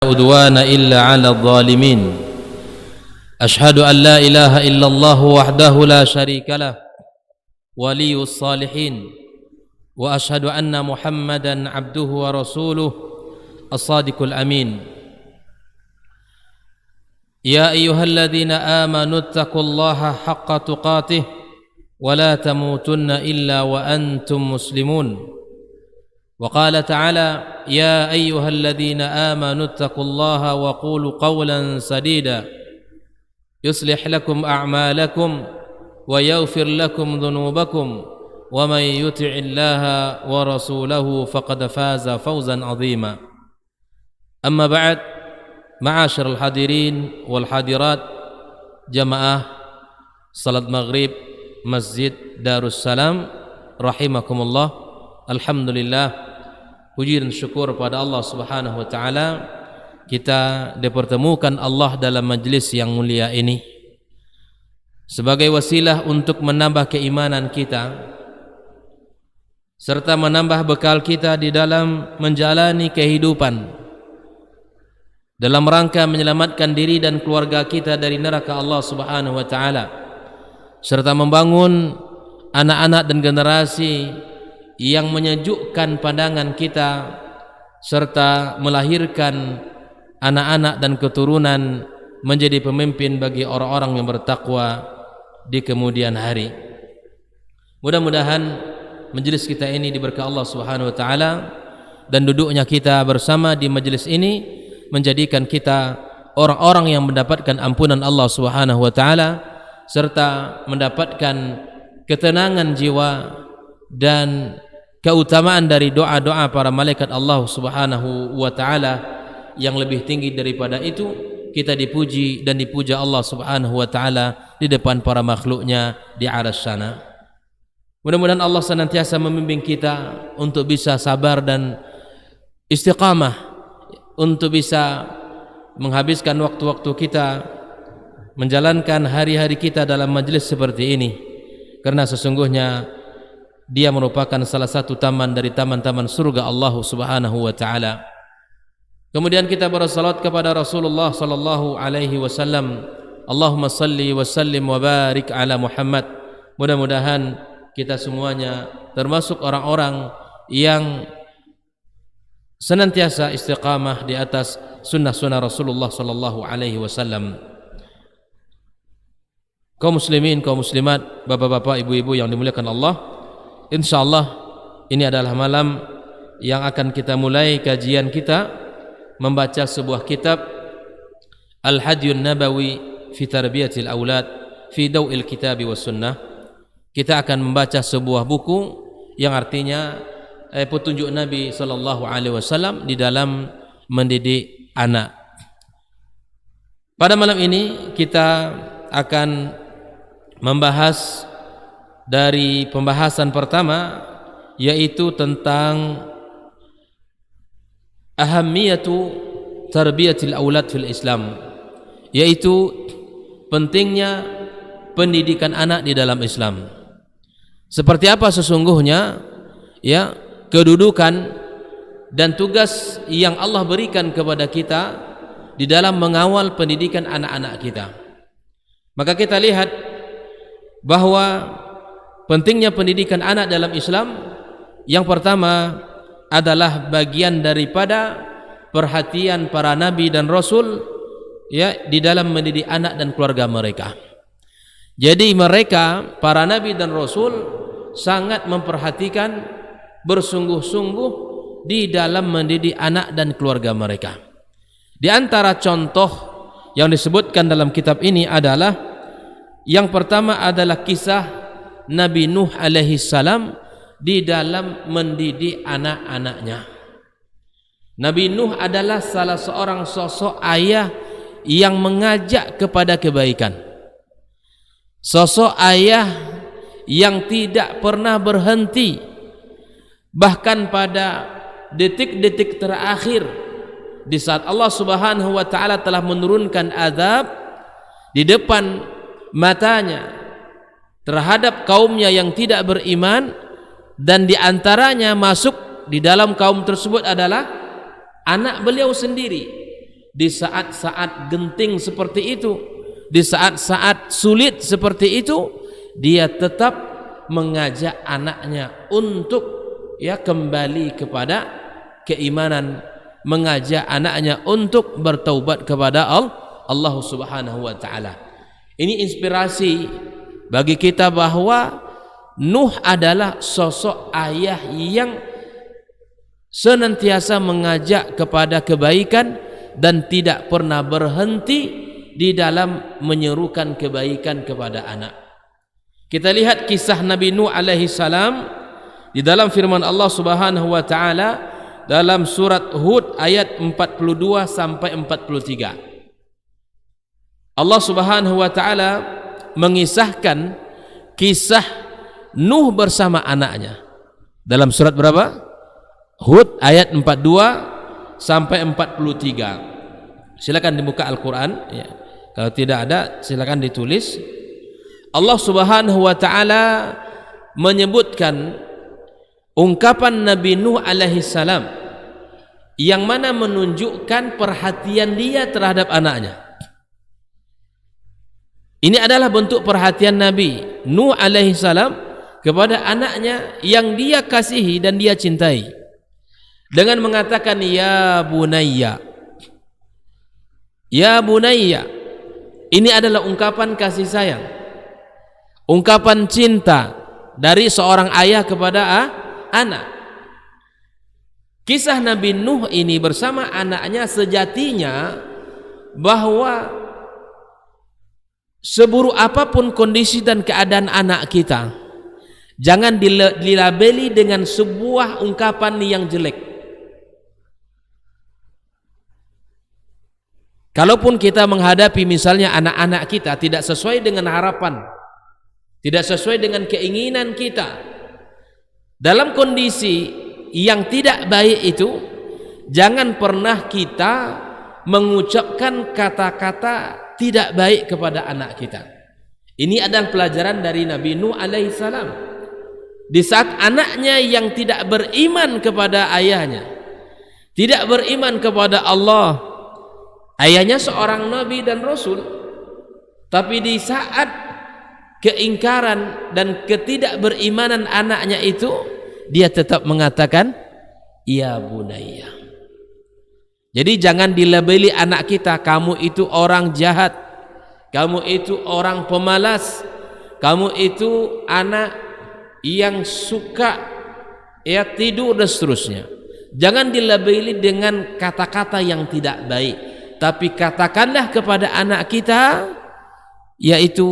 عدوان إلا على الظالمين أشهد أن لا إله إلا الله وحده لا شريك له ولي الصالحين وأشهد أن محمدا عبده ورسوله الصادق الأمين يا أيها الذين آمنوا اتقوا الله حق تقاته ولا تموتن إلا وأنتم مسلمون وقال تعالى يا أيها الذين آمنوا اتقوا الله وقولوا قولا سديدا يصلح لكم أعمالكم ويغفر لكم ذنوبكم ومن يطع الله ورسوله فقد فاز فوزا عظيما أما بعد معاشر الحاضرين والحاضرات جماعة صلاة maghrib Masjid Darussalam rahimakumullah. Alhamdulillah, puji dan syukur pada Allah Subhanahu wa taala kita dipertemukan Allah dalam majlis yang mulia ini sebagai wasilah untuk menambah keimanan kita serta menambah bekal kita di dalam menjalani kehidupan dalam rangka menyelamatkan diri dan keluarga kita dari neraka Allah Subhanahu wa taala serta membangun anak-anak dan generasi yang menyejukkan pandangan kita serta melahirkan anak-anak dan keturunan menjadi pemimpin bagi orang-orang yang bertakwa di kemudian hari. Mudah-mudahan majelis kita ini diberkahi Allah Subhanahu wa taala dan duduknya kita bersama di majelis ini menjadikan kita orang-orang yang mendapatkan ampunan Allah Subhanahu wa taala serta mendapatkan ketenangan jiwa dan keutamaan dari doa-doa para malaikat Allah Subhanahu wa taala. Yang lebih tinggi daripada itu, kita dipuji dan dipuja Allah Subhanahu wa taala di depan para makhluknya di arsy sana. Mudah-mudahan Allah senantiasa membimbing kita untuk bisa sabar dan istiqamah, untuk bisa menghabiskan waktu-waktu kita menjalankan hari-hari kita dalam majlis seperti ini, karena sesungguhnya dia merupakan salah satu taman dari taman-taman surga Allah Subhanahu wa taala. Kemudian kita bersalawat kepada Rasulullah sallallahu alaihi wasallam. Allahumma salli wa sallim wa barik ala Muhammad. Mudah-mudahan kita semuanya termasuk orang-orang yang senantiasa istiqamah di atas sunnah-sunnah Rasulullah sallallahu alaihi wasallam. Kaum muslimin, kaum muslimat, bapak-bapak, ibu-ibu yang dimuliakan Allah, insyaallah ini adalah malam yang akan kita mulai kajian kita membaca sebuah kitab Al-Hadyun Nabawi fi Tarbiyatil Aulad fi Daw'il Kitabi was Sunnah. Kita akan membaca sebuah buku yang artinya petunjuk Nabi sallallahu alaihi wasallam di dalam mendidik anak. Pada malam ini kita akan membahas dari pembahasan pertama, yaitu tentang ahammiyatu tarbiyatil aulad fil Islam, yaitu pentingnya pendidikan anak di dalam Islam. Seperti apa sesungguhnya ya kedudukan dan tugas yang Allah berikan kepada kita di dalam mengawal pendidikan anak-anak kita. Maka kita lihat bahwa pentingnya pendidikan anak dalam Islam yang pertama adalah bagian daripada perhatian para nabi dan rasul ya di dalam mendidik anak dan keluarga mereka. Jadi mereka para nabi dan rasul sangat memperhatikan bersungguh-sungguh di dalam mendidik anak dan keluarga mereka. Di antara contoh yang disebutkan dalam kitab ini adalah yang pertama adalah kisah Nabi Nuh alaihi salam di dalam mendidik anak-anaknya. Nabi Nuh adalah salah seorang sosok ayah yang mengajak kepada kebaikan. Sosok ayah yang tidak pernah berhenti, bahkan pada detik-detik terakhir di saat Allah Subhanahu wa taala telah menurunkan azab di depan matanya terhadap kaumnya yang tidak beriman, dan di antaranya masuk di dalam kaum tersebut adalah anak beliau sendiri di saat-saat genting seperti itu, di saat-saat sulit seperti itu, dia tetap mengajak anaknya untuk kembali kepada keimanan, mengajak anaknya untuk bertaubat kepada Allah Subhanahu wa taala. Ini inspirasi bagi kita bahwa Nuh adalah sosok ayah yang senantiasa mengajak kepada kebaikan dan tidak pernah berhenti di dalam menyerukan kebaikan kepada anak. Kita lihat kisah Nabi Nuh alaihi salam di dalam firman Allah Subhanahu wa taala dalam surat Hud ayat 42 sampai 43. Allah Subhanahu wa taala mengisahkan kisah Nuh bersama anaknya dalam surat berapa? Hud ayat 42 sampai 43. Silakan dibuka Al-Qur'an ya. Kalau tidak ada silakan ditulis. Allah Subhanahu wa taala menyebutkan ungkapan Nabi Nuh alaihi salam yang mana menunjukkan perhatian dia terhadap anaknya. Ini adalah bentuk perhatian Nabi Nuh alaihi salam kepada anaknya yang dia kasihi dan dia cintai, dengan mengatakan ya bunayya. Ya bunayya, ini adalah ungkapan kasih sayang, ungkapan cinta dari seorang ayah kepada anak. Kisah Nabi Nuh ini bersama anaknya sejatinya bahwa seburuk apapun kondisi dan keadaan anak kita, jangan dilabeli dengan sebuah ungkapan yang jelek. Kalaupun kita menghadapi misalnya anak-anak kita tidak sesuai dengan harapan, tidak sesuai dengan keinginan kita, dalam kondisi yang tidak baik itu, jangan pernah kita mengucapkan kata-kata tidak baik kepada anak kita. Ini adalah pelajaran dari Nabi Nuh alaihi salam. Di saat anaknya yang tidak beriman kepada ayahnya, tidak beriman kepada Allah, ayahnya seorang nabi dan rasul, tapi di saat keingkaran dan ketidakberimanan anaknya itu, dia tetap mengatakan ya bunayya. Jadi jangan dilabeli anak kita, kamu itu orang jahat, kamu itu orang pemalas, kamu itu anak yang suka tidur dan seterusnya. Jangan dilabeli dengan kata-kata yang tidak baik, tapi katakanlah kepada anak kita yaitu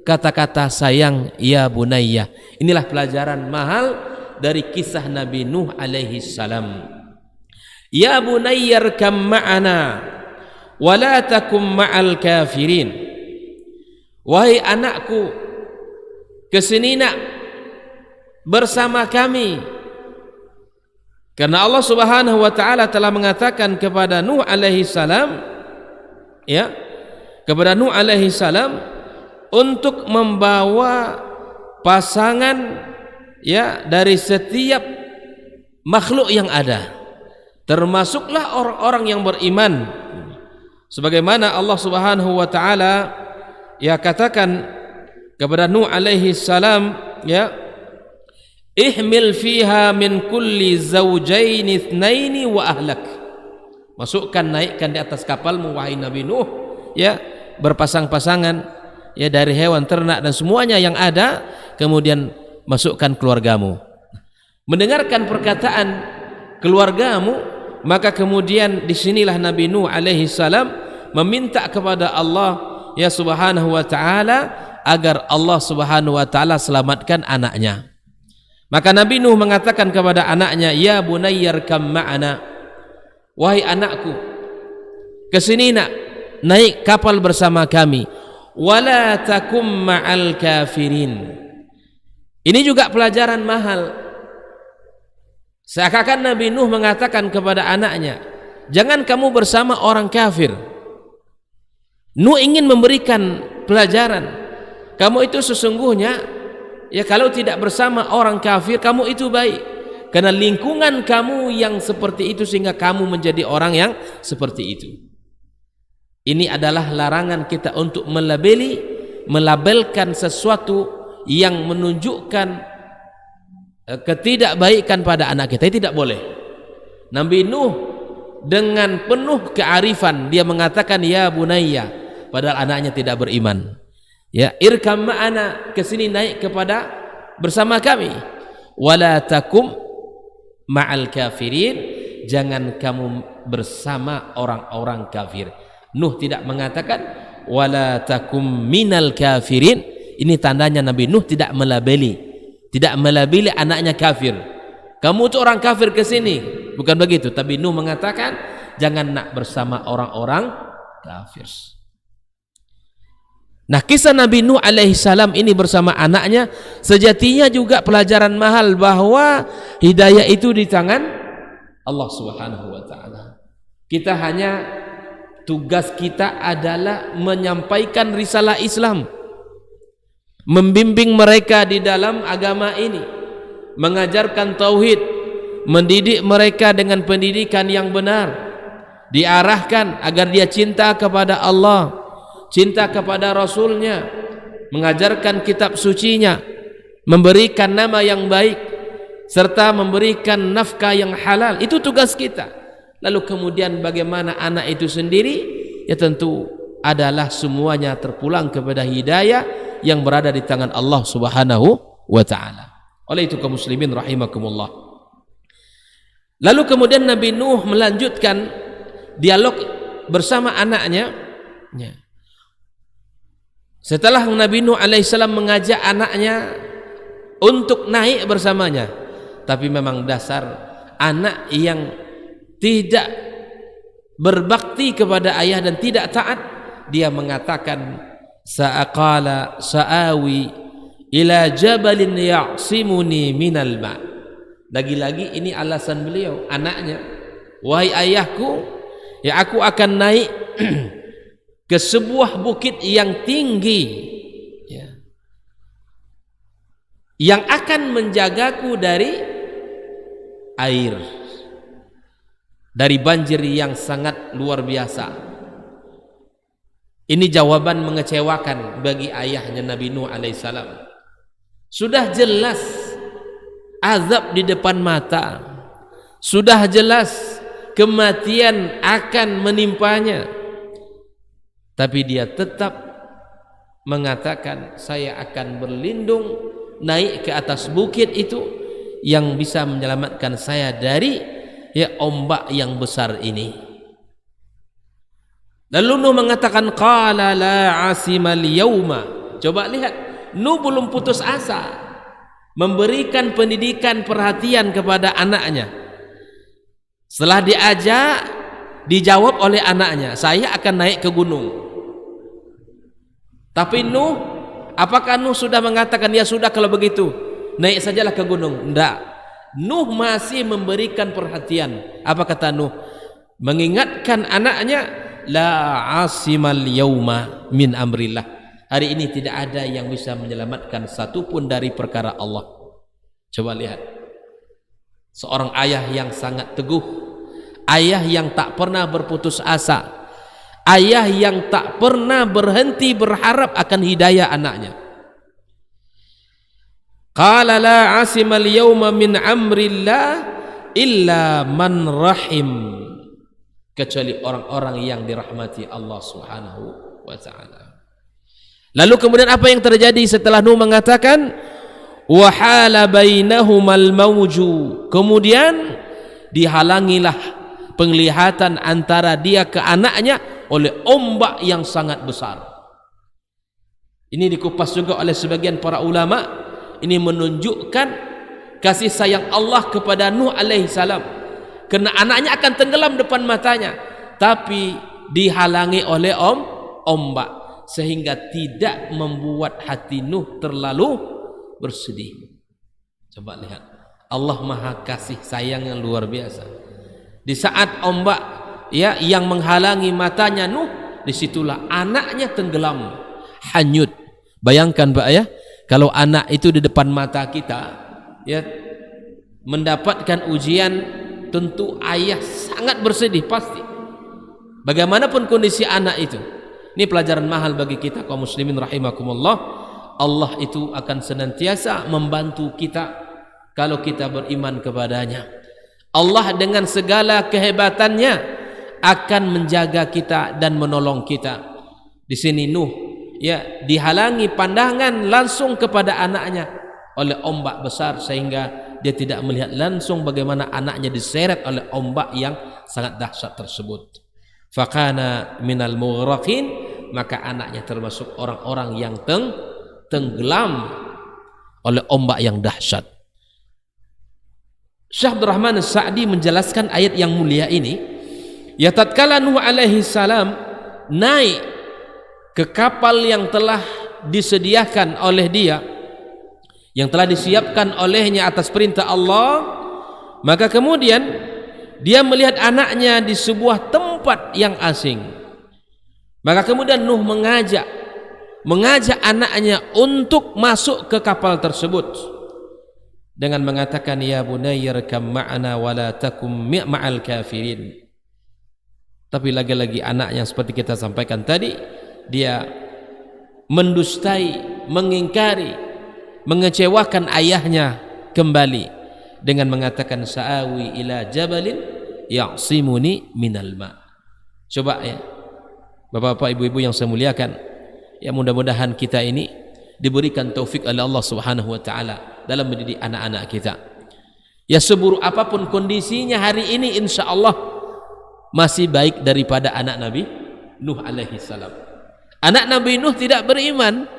kata-kata sayang ya bunayya. Inilah pelajaran mahal dari kisah Nabi Nuh alaihi salam. Ya bunayya arkam ma'ana wa la takum ma'al kafirin. Wahai anakku, kesini nak bersama kami, karena Allah Subhanahu wa taala telah mengatakan kepada Nuh alaihi salam kepada Nuh alaihi salam untuk membawa pasangan dari setiap makhluk yang ada, termasuklah orang-orang yang beriman, sebagaimana Allah Subhanahu wa taala katakan kepada Nuh alaihi salam ihmil fiha min kulli zawjain itsnaini wa ahlak. Masukkan, naikkan di atas kapalmu wahai Nabi Nuh berpasang-pasangan dari hewan ternak dan semuanya yang ada, kemudian masukkan keluargamu. Mendengarkan perkataan keluargamu, maka kemudian disinilah Nabi Nuh alaihi salam meminta kepada Allah Subhanahu wa taala agar Allah Subhanahu wa taala selamatkan anaknya. Maka Nabi Nuh mengatakan kepada anaknya, ya bunayya arkam ma'ana, wahai anakku, kesini nak, naik kapal bersama kami, wala takum ma'al kafirin. Ini juga pelajaran mahal. Seakan-akan Nabi Nuh mengatakan kepada anaknya, jangan kamu bersama orang kafir. Nuh ingin memberikan pelajaran, kamu itu sesungguhnya kalau tidak bersama orang kafir, kamu itu baik, karena lingkungan kamu yang seperti itu sehingga kamu menjadi orang yang seperti itu. Ini adalah larangan kita untuk melabelkan sesuatu yang menunjukkan ketidakbaikan pada anak kita. Tidak boleh. Nabi Nuh dengan penuh kearifan dia mengatakan ya bunayya, padahal anaknya tidak beriman. Ya, irkam ma'ana, kesini naik kepada bersama kami. Wala takum ma'al kafirin, jangan kamu bersama orang-orang kafir. Nuh tidak mengatakan wala takum minal kafirin. Ini tandanya Nabi Nuh tidak melabeli anaknya kafir. Kamu itu orang kafir ke sini, bukan begitu. Tapi Nuh mengatakan jangan nak bersama orang-orang kafir. Nah, kisah Nabi Nuh alaihissalam ini bersama anaknya sejatinya juga pelajaran mahal bahwa hidayah itu di tangan Allah Subhanahu wa taala. Kita hanya tugas kita adalah menyampaikan risalah Islam, membimbing mereka di dalam agama ini, mengajarkan tauhid, mendidik mereka dengan pendidikan yang benar, diarahkan agar dia cinta kepada Allah, cinta kepada Rasulnya, mengajarkan kitab sucinya, memberikan nama yang baik, serta memberikan nafkah yang halal. Itu tugas kita. Lalu kemudian bagaimana anak itu sendiri, ya tentu adalah semuanya terpulang kepada hidayah yang berada di tangan Allah Subhanahu wa taala. Oleh itu kaum muslimin rahimakumullah. Lalu kemudian Nabi Nuh melanjutkan dialog bersama anaknya. Setelah Nabi Nuh alaihissalam mengajak anaknya untuk naik bersamanya, tapi memang dasar anak yang tidak berbakti kepada ayah dan tidak taat, dia mengatakan sa'awi ila jabalin ya'simuni minal ma'. Lagi-lagi ini alasan beliau, anaknya, wahai ayahku, ya aku akan naik ke sebuah bukit yang tinggi, ya, yang akan menjagaku dari air, dari banjir yang sangat luar biasa. Ini jawaban mengecewakan bagi ayahnya Nabi Nuh alaihissalam. Sudah jelas azab di depan mata, sudah jelas kematian akan menimpanya, tapi dia tetap mengatakan saya akan berlindung naik ke atas bukit itu yang bisa menyelamatkan saya dari ombak yang besar ini. Lalu Nuh mengatakan qala la asimal yauma. Coba lihat, Nuh belum putus asa memberikan pendidikan perhatian kepada anaknya. Setelah diajak, dijawab oleh anaknya, saya akan naik ke gunung. Tapi Nuh, apakah Nuh sudah mengatakan ya sudah kalau begitu naik sajalah ke gunung? Tidak. Nuh masih memberikan perhatian. Apa kata Nuh? Mengingatkan anaknya, la asimal yauma min amrillah. Hari ini tidak ada yang bisa menyelamatkan satupun dari perkara Allah. Coba lihat, seorang ayah yang sangat teguh, ayah yang tak pernah berputus asa, ayah yang tak pernah berhenti berharap akan hidayah anaknya. Qala la asimal yawma min amrillah illa man rahim, kecuali orang-orang yang dirahmati Allah Subhanahu wa taala. Lalu kemudian apa yang terjadi setelah Nuh mengatakan wa hala bainahumal mawju, kemudian dihalangilah penglihatan antara dia ke anaknya oleh ombak yang sangat besar. Ini dikupas juga oleh sebagian para ulama. Ini menunjukkan kasih sayang Allah kepada Nuh alaihissalam, karena anaknya akan tenggelam depan matanya, tapi dihalangi oleh ombak, sehingga tidak membuat hati Nuh terlalu bersedih. Coba lihat, Allah maha kasih sayang yang luar biasa. Di saat ombak yang menghalangi matanya Nuh, disitulah anaknya tenggelam, hanyut. Bayangkan Pak ya, kalau anak itu di depan mata kita, ya, mendapatkan ujian, tentu ayah sangat bersedih pasti. Bagaimanapun kondisi anak itu, ini pelajaran mahal bagi kita kaum muslimin rahimakumullah. Allah itu akan senantiasa membantu kita kalau kita beriman kepadanya. Allah dengan segala kehebatannya akan menjaga kita dan menolong kita. Di sini Nuh ya dihalangi pandangan langsung kepada anaknya oleh ombak besar sehingga dia tidak melihat langsung bagaimana anaknya diseret oleh ombak yang sangat dahsyat tersebut. Fakana minal mughraqin, maka anaknya termasuk orang-orang yang tenggelam oleh ombak yang dahsyat. Syekh Abdul Rahman As-Sa'di menjelaskan ayat yang mulia ini, ya tatkala Nuh alaihi salam naik ke kapal yang telah disediakan oleh dia, yang telah disiapkan olehnya atas perintah Allah, maka kemudian dia melihat anaknya di sebuah tempat yang asing. Maka kemudian Nuh mengajak anaknya untuk masuk ke kapal tersebut dengan mengatakan, ya bunayya irkam ma'ana wa la takum ma'al kafirin. Tapi lagi-lagi anaknya seperti kita sampaikan tadi, dia mendustai, mengingkari, mengecewakan ayahnya kembali dengan mengatakan, sa'awi ila jabalin ya'simuni minal ma'. Coba ya Bapak-bapak, ibu-ibu yang saya muliakan, ya mudah-mudahan kita ini diberikan taufik oleh Allah Subhanahu wa taala dalam mendidik anak-anak kita. Ya seburuk apapun kondisinya hari ini, insya Allah masih baik daripada anak Nabi Nuh alaihi salam. Anak Nabi Nuh tidak beriman,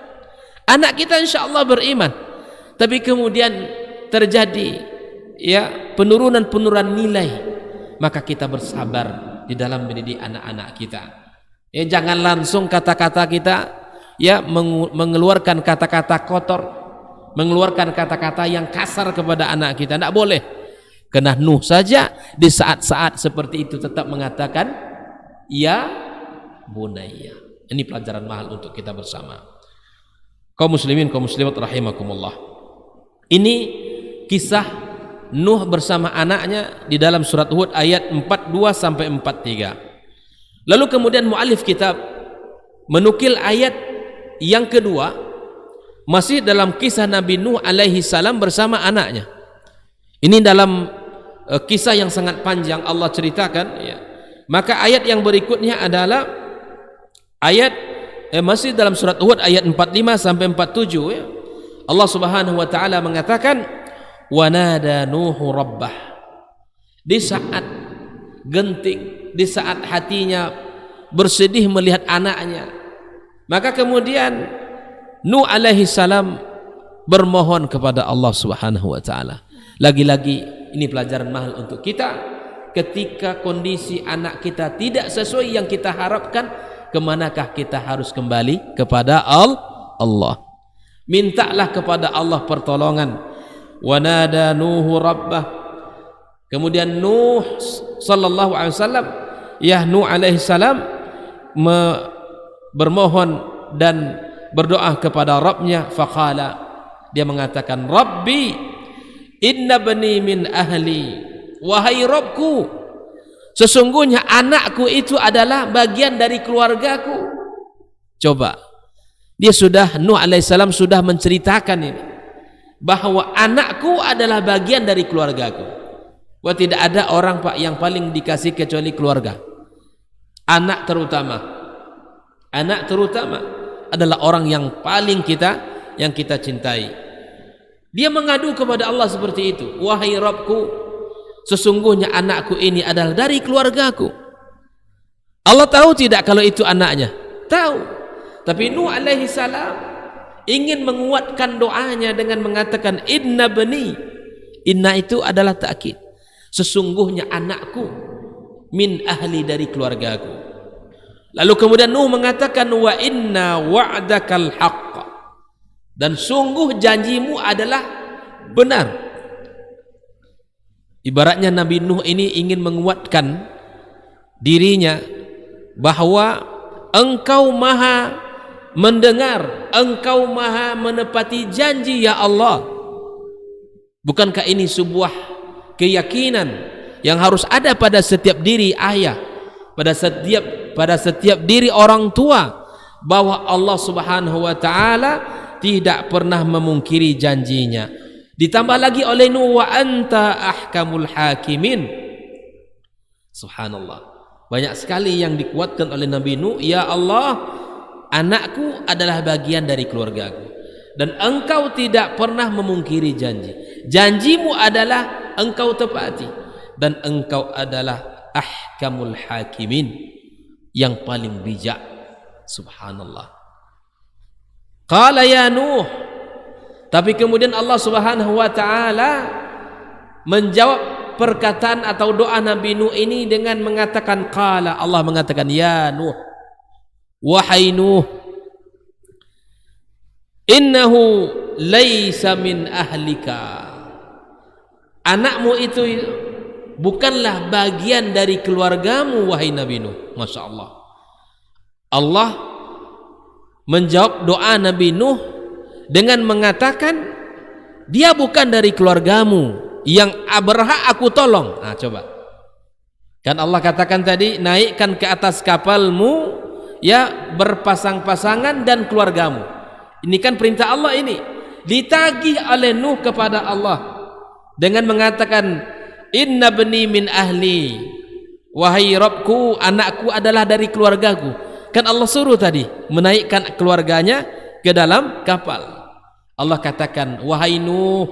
anak kita insya Allah beriman, tapi kemudian terjadi ya penurunan nilai, maka kita bersabar di dalam mendidik anak-anak kita. Ya jangan langsung kata-kata kita ya mengeluarkan kata-kata kotor, mengeluarkan kata-kata yang kasar kepada anak kita, tidak boleh. Karena Nuh saja di saat-saat seperti itu tetap mengatakan ya bunayya. Ini pelajaran mahal untuk kita bersama. Kaum muslimin, kaum muslimat rahimakumullah. Ini kisah Nuh bersama anaknya di dalam surat Hud ayat 42 sampai 43. Lalu kemudian muallif kitab menukil ayat yang kedua masih dalam kisah Nabi Nuh alaihi salam bersama anaknya. Ini dalam kisah yang sangat panjang Allah ceritakan ya. Maka ayat yang berikutnya adalah ayat masih dalam surat Hud ayat 45 sampai 47 ya. Allah Subhanahu wa taala mengatakan, wa nada Nuhu rabbah. Di saat genting, di saat hatinya bersedih melihat anaknya, maka kemudian Nuh alaihi salam bermohon kepada Allah Subhanahu wa taala. Lagi-lagi ini pelajaran mahal untuk kita. Ketika kondisi anak kita tidak sesuai yang kita harapkan, kemanakah kita harus kembali? Kepada Allah. Mintalah kepada Allah pertolongan. Wa nada Nuhu rabbah. Kemudian Nuh sallallahu alaihi wasallam, ya Nuh alaihi salam bermohon dan berdoa kepada Rabbnya. Faqala, dia mengatakan, Rabbi inna bani min ahli. Wahai Rabbku, sesungguhnya anakku itu adalah bagian dari keluargaku. Coba, dia sudah, Nuh alaihissalam sudah menceritakan ini, bahwa anakku adalah bagian dari keluargaku. Wah, tidak ada orang Pak yang paling dikasih kecuali keluarga. Anak terutama adalah orang yang paling yang kita cintai. Dia mengadu kepada Allah seperti itu. Wahai Rabbku, sesungguhnya anakku ini adalah dari keluargaku. Allah tahu tidak kalau itu anaknya? Tahu. Tapi Nuh alaihi salam ingin menguatkan doanya dengan mengatakan inna bani. Inna itu adalah ta'kid. Sesungguhnya anakku min ahli, dari keluargaku. Lalu kemudian Nuh mengatakan wa inna wa'dakal haqq, dan sungguh janjimu adalah benar. Ibaratnya Nabi Nuh ini ingin menguatkan dirinya bahwa engkau maha mendengar, engkau maha menepati janji ya Allah. Bukankah ini sebuah keyakinan yang harus ada pada setiap diri ayah, pada setiap diri orang tua bahwa Allah Subhanahu wa taala tidak pernah memungkiri janjinya. Ditambah lagi oleh Nuh, wa anta ahkamul hakimin. Subhanallah. Banyak sekali yang dikuatkan oleh Nabi Nuh, ya Allah, anakku adalah bagian dari keluargaku dan engkau tidak pernah memungkiri janji. Janjimu adalah engkau tepati dan engkau adalah ahkamul hakimin, yang paling bijak. Subhanallah. Qala ya Nuh, tapi kemudian Allah Subhanahu wa taala menjawab perkataan atau doa Nabi Nuh ini dengan mengatakan qala. Allah mengatakan, ya Nuh, wahai Nuh, innahu laisa min ahlika, anakmu itu bukanlah bagian dari keluargamu, wahai Nabi Nuh. Masya Allah. Allah menjawab doa Nabi Nuh dengan mengatakan dia bukan dari keluargamu yang berhak aku tolong. Nah, coba. Kan Allah katakan tadi, naikkan ke atas kapalmu ya berpasang-pasangan dan keluargamu. Ini kan perintah Allah ini. Ditagih oleh Nuh kepada Allah dengan mengatakan, inna bani min ahli, wahai Rabbku, anakku adalah dari keluargaku. Kan Allah suruh tadi menaikkan keluarganya ke dalam kapal. Allah katakan, wahai Nuh,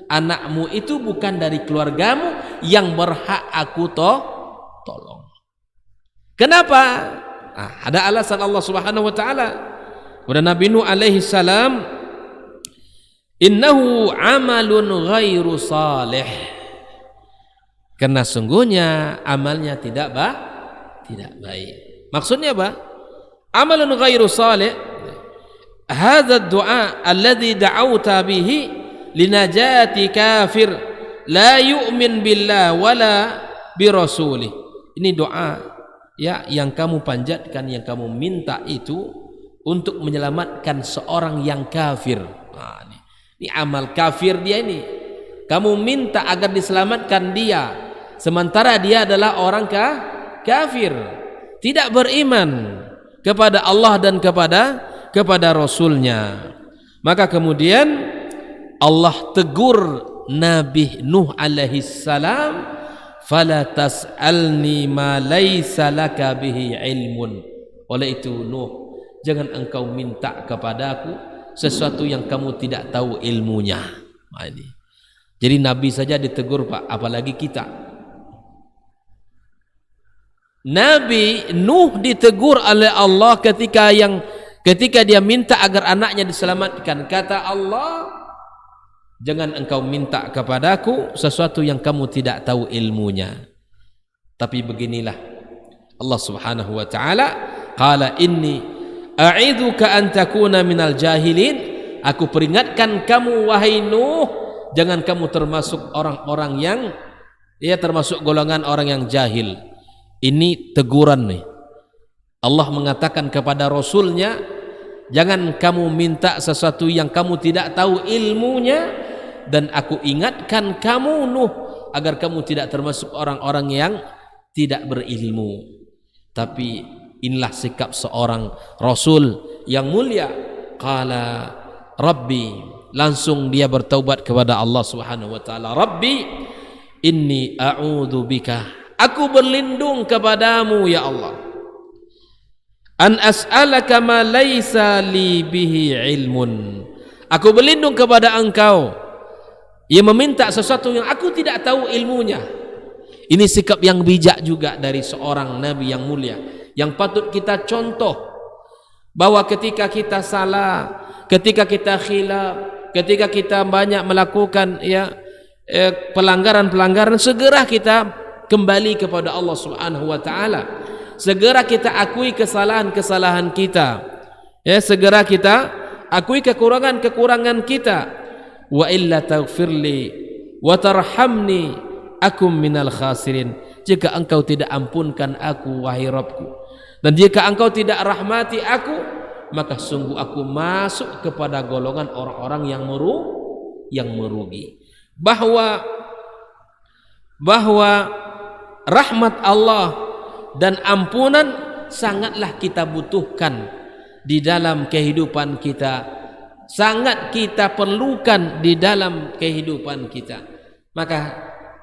anakmu itu bukan dari keluargamu yang berhak aku tolong. Kenapa? Nah, ada alasan Allah Subhanahu wa taala. Kepada Nabi Nuh alaihi salam, innahu amalun ghairu salih. Karena sungguhnya amalnya tidak baik. Maksudnya apa? Amalun ghairu salih, hadha ad-du'a alladhi da'awta bihi linajati kafir la yu'min billah wala birasulih. Ini doa ya yang kamu panjatkan, yang kamu minta itu untuk menyelamatkan seorang yang kafir. Nah, ini amal kafir dia ini. Kamu minta agar diselamatkan dia, sementara dia adalah orang kafir, tidak beriman kepada Allah dan kepada Rasulnya. Maka kemudian Allah tegur Nabi Nuh alaihi salam, fala tas'alni ma laisa laka bihi ilmun. Oleh itu Nuh, jangan engkau minta kepadaku sesuatu yang kamu tidak tahu ilmunya. Nah, ini. Jadi Nabi saja ditegur, Pak, apalagi kita. Nabi Nuh ditegur oleh Allah ketika dia minta agar anaknya diselamatkan. Kata Allah, jangan engkau minta kepadaku sesuatu yang kamu tidak tahu ilmunya. Tapi beginilah Allah Subhanahu wa taala, qala inni a'idzuka an takuna minal jahilin. Aku peringatkan kamu wahai Nuh, jangan kamu termasuk orang-orang yang termasuk golongan orang yang jahil. Ini teguran nih. Allah mengatakan kepada Rasulnya, jangan kamu minta sesuatu yang kamu tidak tahu ilmunya, dan aku ingatkan kamu Nuh agar kamu tidak termasuk orang-orang yang tidak berilmu. Tapi inilah sikap seorang Rasul yang mulia. Qala Rabbi, langsung dia bertaubat kepada Allah Subhanahu wa taala. Rabbi inni a'udzu bika, aku berlindung kepadamu ya Allah, an as'alaka ma laisa li bihi ilmun. Aku berlindung kepada engkau yang meminta sesuatu yang aku tidak tahu ilmunya. Ini sikap yang bijak juga dari seorang nabi yang mulia, yang patut kita contoh, bahwa ketika kita salah, ketika kita khilaf, ketika kita banyak melakukan pelanggaran-pelanggaran, segera kita kembali kepada Allah Subhanahu wa taala. Segera kita akui kesalahan-kesalahan kita. Ya, segera kita akui kekurangan-kekurangan kita. Wa illa taghfirli wa tarhamni akum minal khasirin. Jika engkau tidak ampunkan aku wahai Rabbku, dan jika engkau tidak rahmati aku, maka sungguh aku masuk kepada golongan orang-orang yang merugi. Bahwa rahmat Allah dan ampunan sangatlah kita butuhkan di dalam kehidupan kita, sangat kita perlukan di dalam kehidupan kita. Maka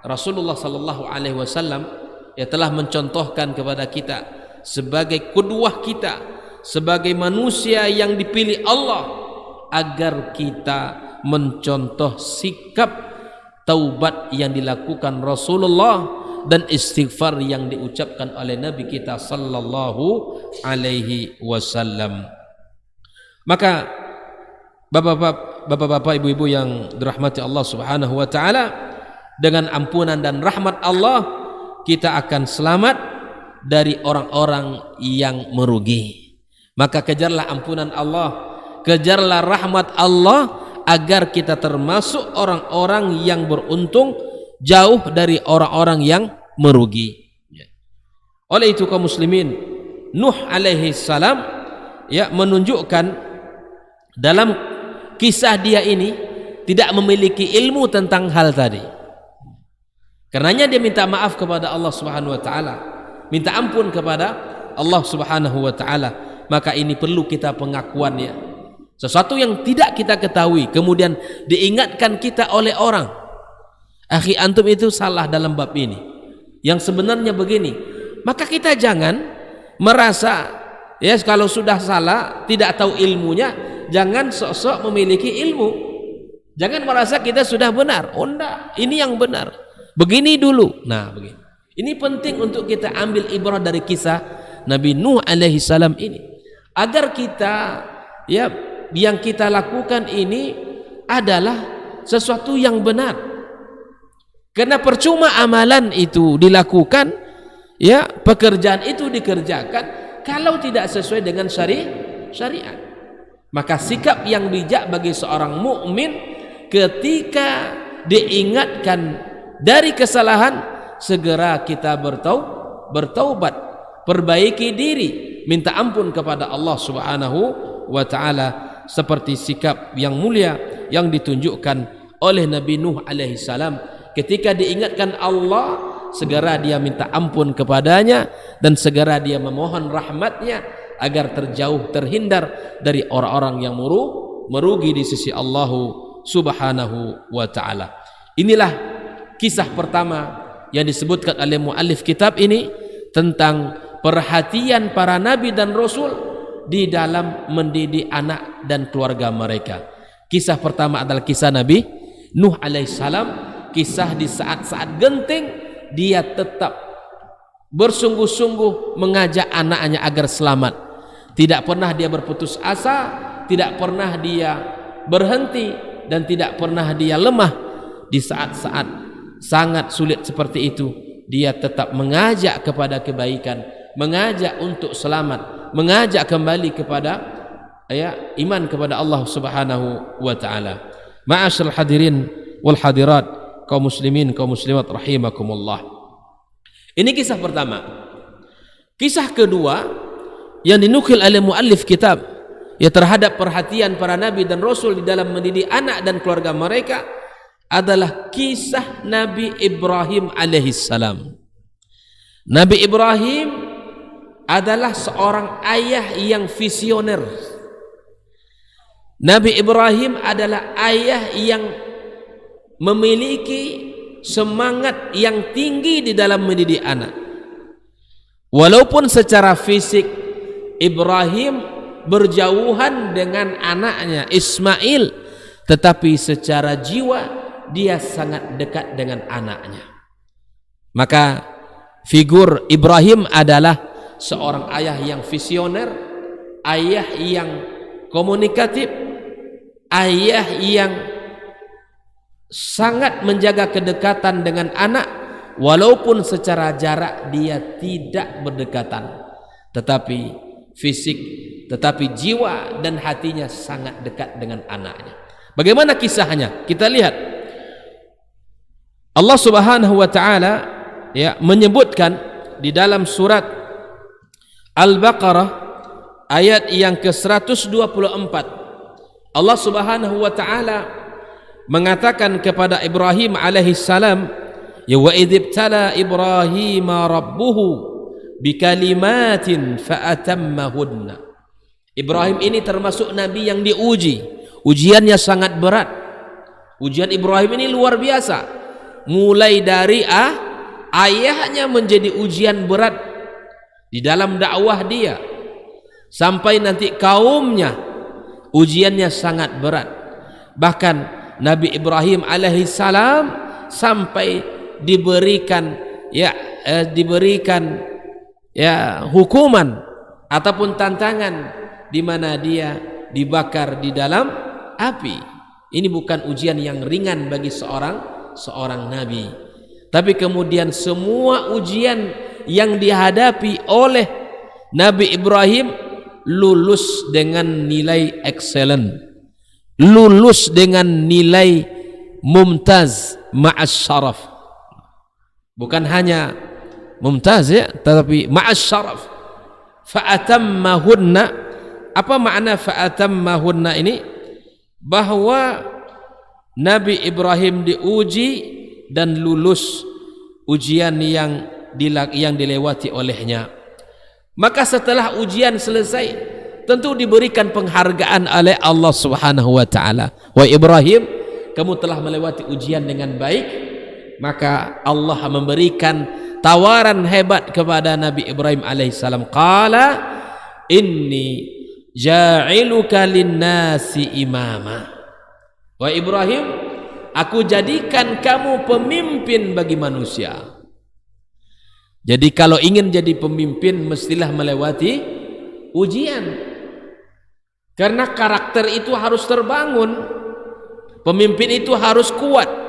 Rasulullah sallallahu alaihi wasallam telah mencontohkan kepada kita sebagai qudwah kita, sebagai manusia yang dipilih Allah, agar kita mencontoh sikap taubat yang dilakukan Rasulullah dan istighfar yang diucapkan oleh Nabi kita sallallahu alaihi wasallam. Maka bapak-bapak, ibu-ibu yang dirahmati Allah Subhanahu wa taala, dengan ampunan dan rahmat Allah kita akan selamat dari orang-orang yang merugi. Maka kejarlah ampunan Allah, kejarlah rahmat Allah, agar kita termasuk orang-orang yang beruntung, jauh dari orang-orang yang merugi. Oleh itu kaum muslimin, Nuh alaihi salam menunjukkan dalam kisah dia ini tidak memiliki ilmu tentang hal tadi. Karenanya dia minta maaf kepada Allah Subhanahu wa taala, minta ampun kepada Allah Subhanahu wa taala. Maka ini perlu kita pengakuan ya. Sesuatu yang tidak kita ketahui kemudian diingatkan kita oleh orang. Akhi, antum itu salah dalam bab ini. Yang sebenarnya begini. Maka kita jangan merasa kalau sudah salah, tidak tahu ilmunya, jangan sok-sok memiliki ilmu. Jangan merasa kita sudah benar. Oh enggak, ini yang benar. Begini dulu. Nah, begini. Ini penting untuk kita ambil ibrah dari kisah Nabi Nuh alaihi salam ini, agar kita yang kita lakukan ini adalah sesuatu yang benar. Karena percuma amalan itu dilakukan, pekerjaan itu dikerjakan kalau tidak sesuai dengan syariat. Maka sikap yang bijak bagi seorang mukmin ketika diingatkan dari kesalahan, segera kita bertaubat, perbaiki diri, minta ampun kepada Allah Subhanahu wa taala, seperti sikap yang mulia yang ditunjukkan oleh Nabi Nuh alaihi salam. Ketika diingatkan Allah, segera dia minta ampun kepadanya dan segera dia memohon rahmatnya agar terhindar dari orang-orang yang merugi di sisi Allah Subhanahu wa taala. Inilah kisah pertama yang disebutkan oleh muallif kitab ini tentang perhatian para nabi dan rasul di dalam mendidik anak dan keluarga mereka. Kisah pertama adalah kisah Nabi Nuh alaihissalam. Kisah di saat-saat genting dia tetap bersungguh-sungguh mengajak anaknya agar selamat. Tidak pernah dia berputus asa, tidak pernah dia berhenti, dan tidak pernah dia lemah. Di saat-saat sangat sulit seperti itu, dia tetap mengajak kepada kebaikan, mengajak untuk selamat, mengajak kembali kepada iman kepada Allah Subhanahu wa taala. Ma'asyiral hadirin wal hadirat, kaum muslimin, kaum muslimat rahimakumullah. Ini kisah pertama. Kisah kedua yang dinukil oleh muallif kitab terhadap perhatian para nabi dan rasul di dalam mendidik anak dan keluarga mereka adalah kisah Nabi Ibrahim alaihissalam. Nabi Ibrahim adalah seorang ayah yang visioner. Nabi Ibrahim adalah ayah yang memiliki semangat yang tinggi di dalam mendidik anak. Walaupun secara fisik Ibrahim berjauhan dengan anaknya Ismail, tetapi secara jiwa dia sangat dekat dengan anaknya. Maka figur Ibrahim adalah seorang ayah yang visioner, ayah yang komunikatif, ayah yang sangat menjaga kedekatan dengan anak, walaupun secara jarak dia tidak berdekatan, tetapi fisik, tetapi jiwa dan hatinya sangat dekat dengan anaknya. Bagaimana kisahnya? Kita lihat. Allah Subhanahu wa taala menyebutkan di dalam surat Al-Baqarah ayat yang ke-124. Allah Subhanahu wa taala mengatakan kepada Ibrahim alaihissalam, wa idzibtala Ibrahim rabbuhu bikalimatin fa'atammahunna. Ibrahim ini termasuk nabi yang diuji. Ujiannya sangat berat. Ujian Ibrahim ini luar biasa. Mulai dari ayahnya menjadi ujian berat di dalam dakwah dia, sampai nanti kaumnya ujiannya sangat berat. Bahkan Nabi Ibrahim alaihissalam sampai diberikan hukuman ataupun tantangan di mana dia dibakar di dalam api. Ini bukan ujian yang ringan bagi seorang nabi. Tapi kemudian semua ujian yang dihadapi oleh Nabi Ibrahim lulus dengan nilai excellent, lulus dengan nilai mumtaz ma'as syaraf. Bukan hanya mumtaz ya, tetapi ma'as syaraf. Fa'atammahunna. Apa makna fa'atammahunna ini? Bahwa Nabi Ibrahim diuji dan lulus ujian yang dilewati olehnya. Maka setelah ujian selesai, tentu diberikan penghargaan oleh Allah Subhanahu wa taala. Wa Ibrahim, kamu telah melewati ujian dengan baik. Maka Allah memberikan tawaran hebat kepada Nabi Ibrahim alaihissalam. Qala inni ja'iluka linnasi imama. Wa Ibrahim, aku jadikan kamu pemimpin bagi manusia. Jadi kalau ingin jadi pemimpin mestilah melewati ujian. Karena karakter itu harus terbangun. Pemimpin itu harus kuat.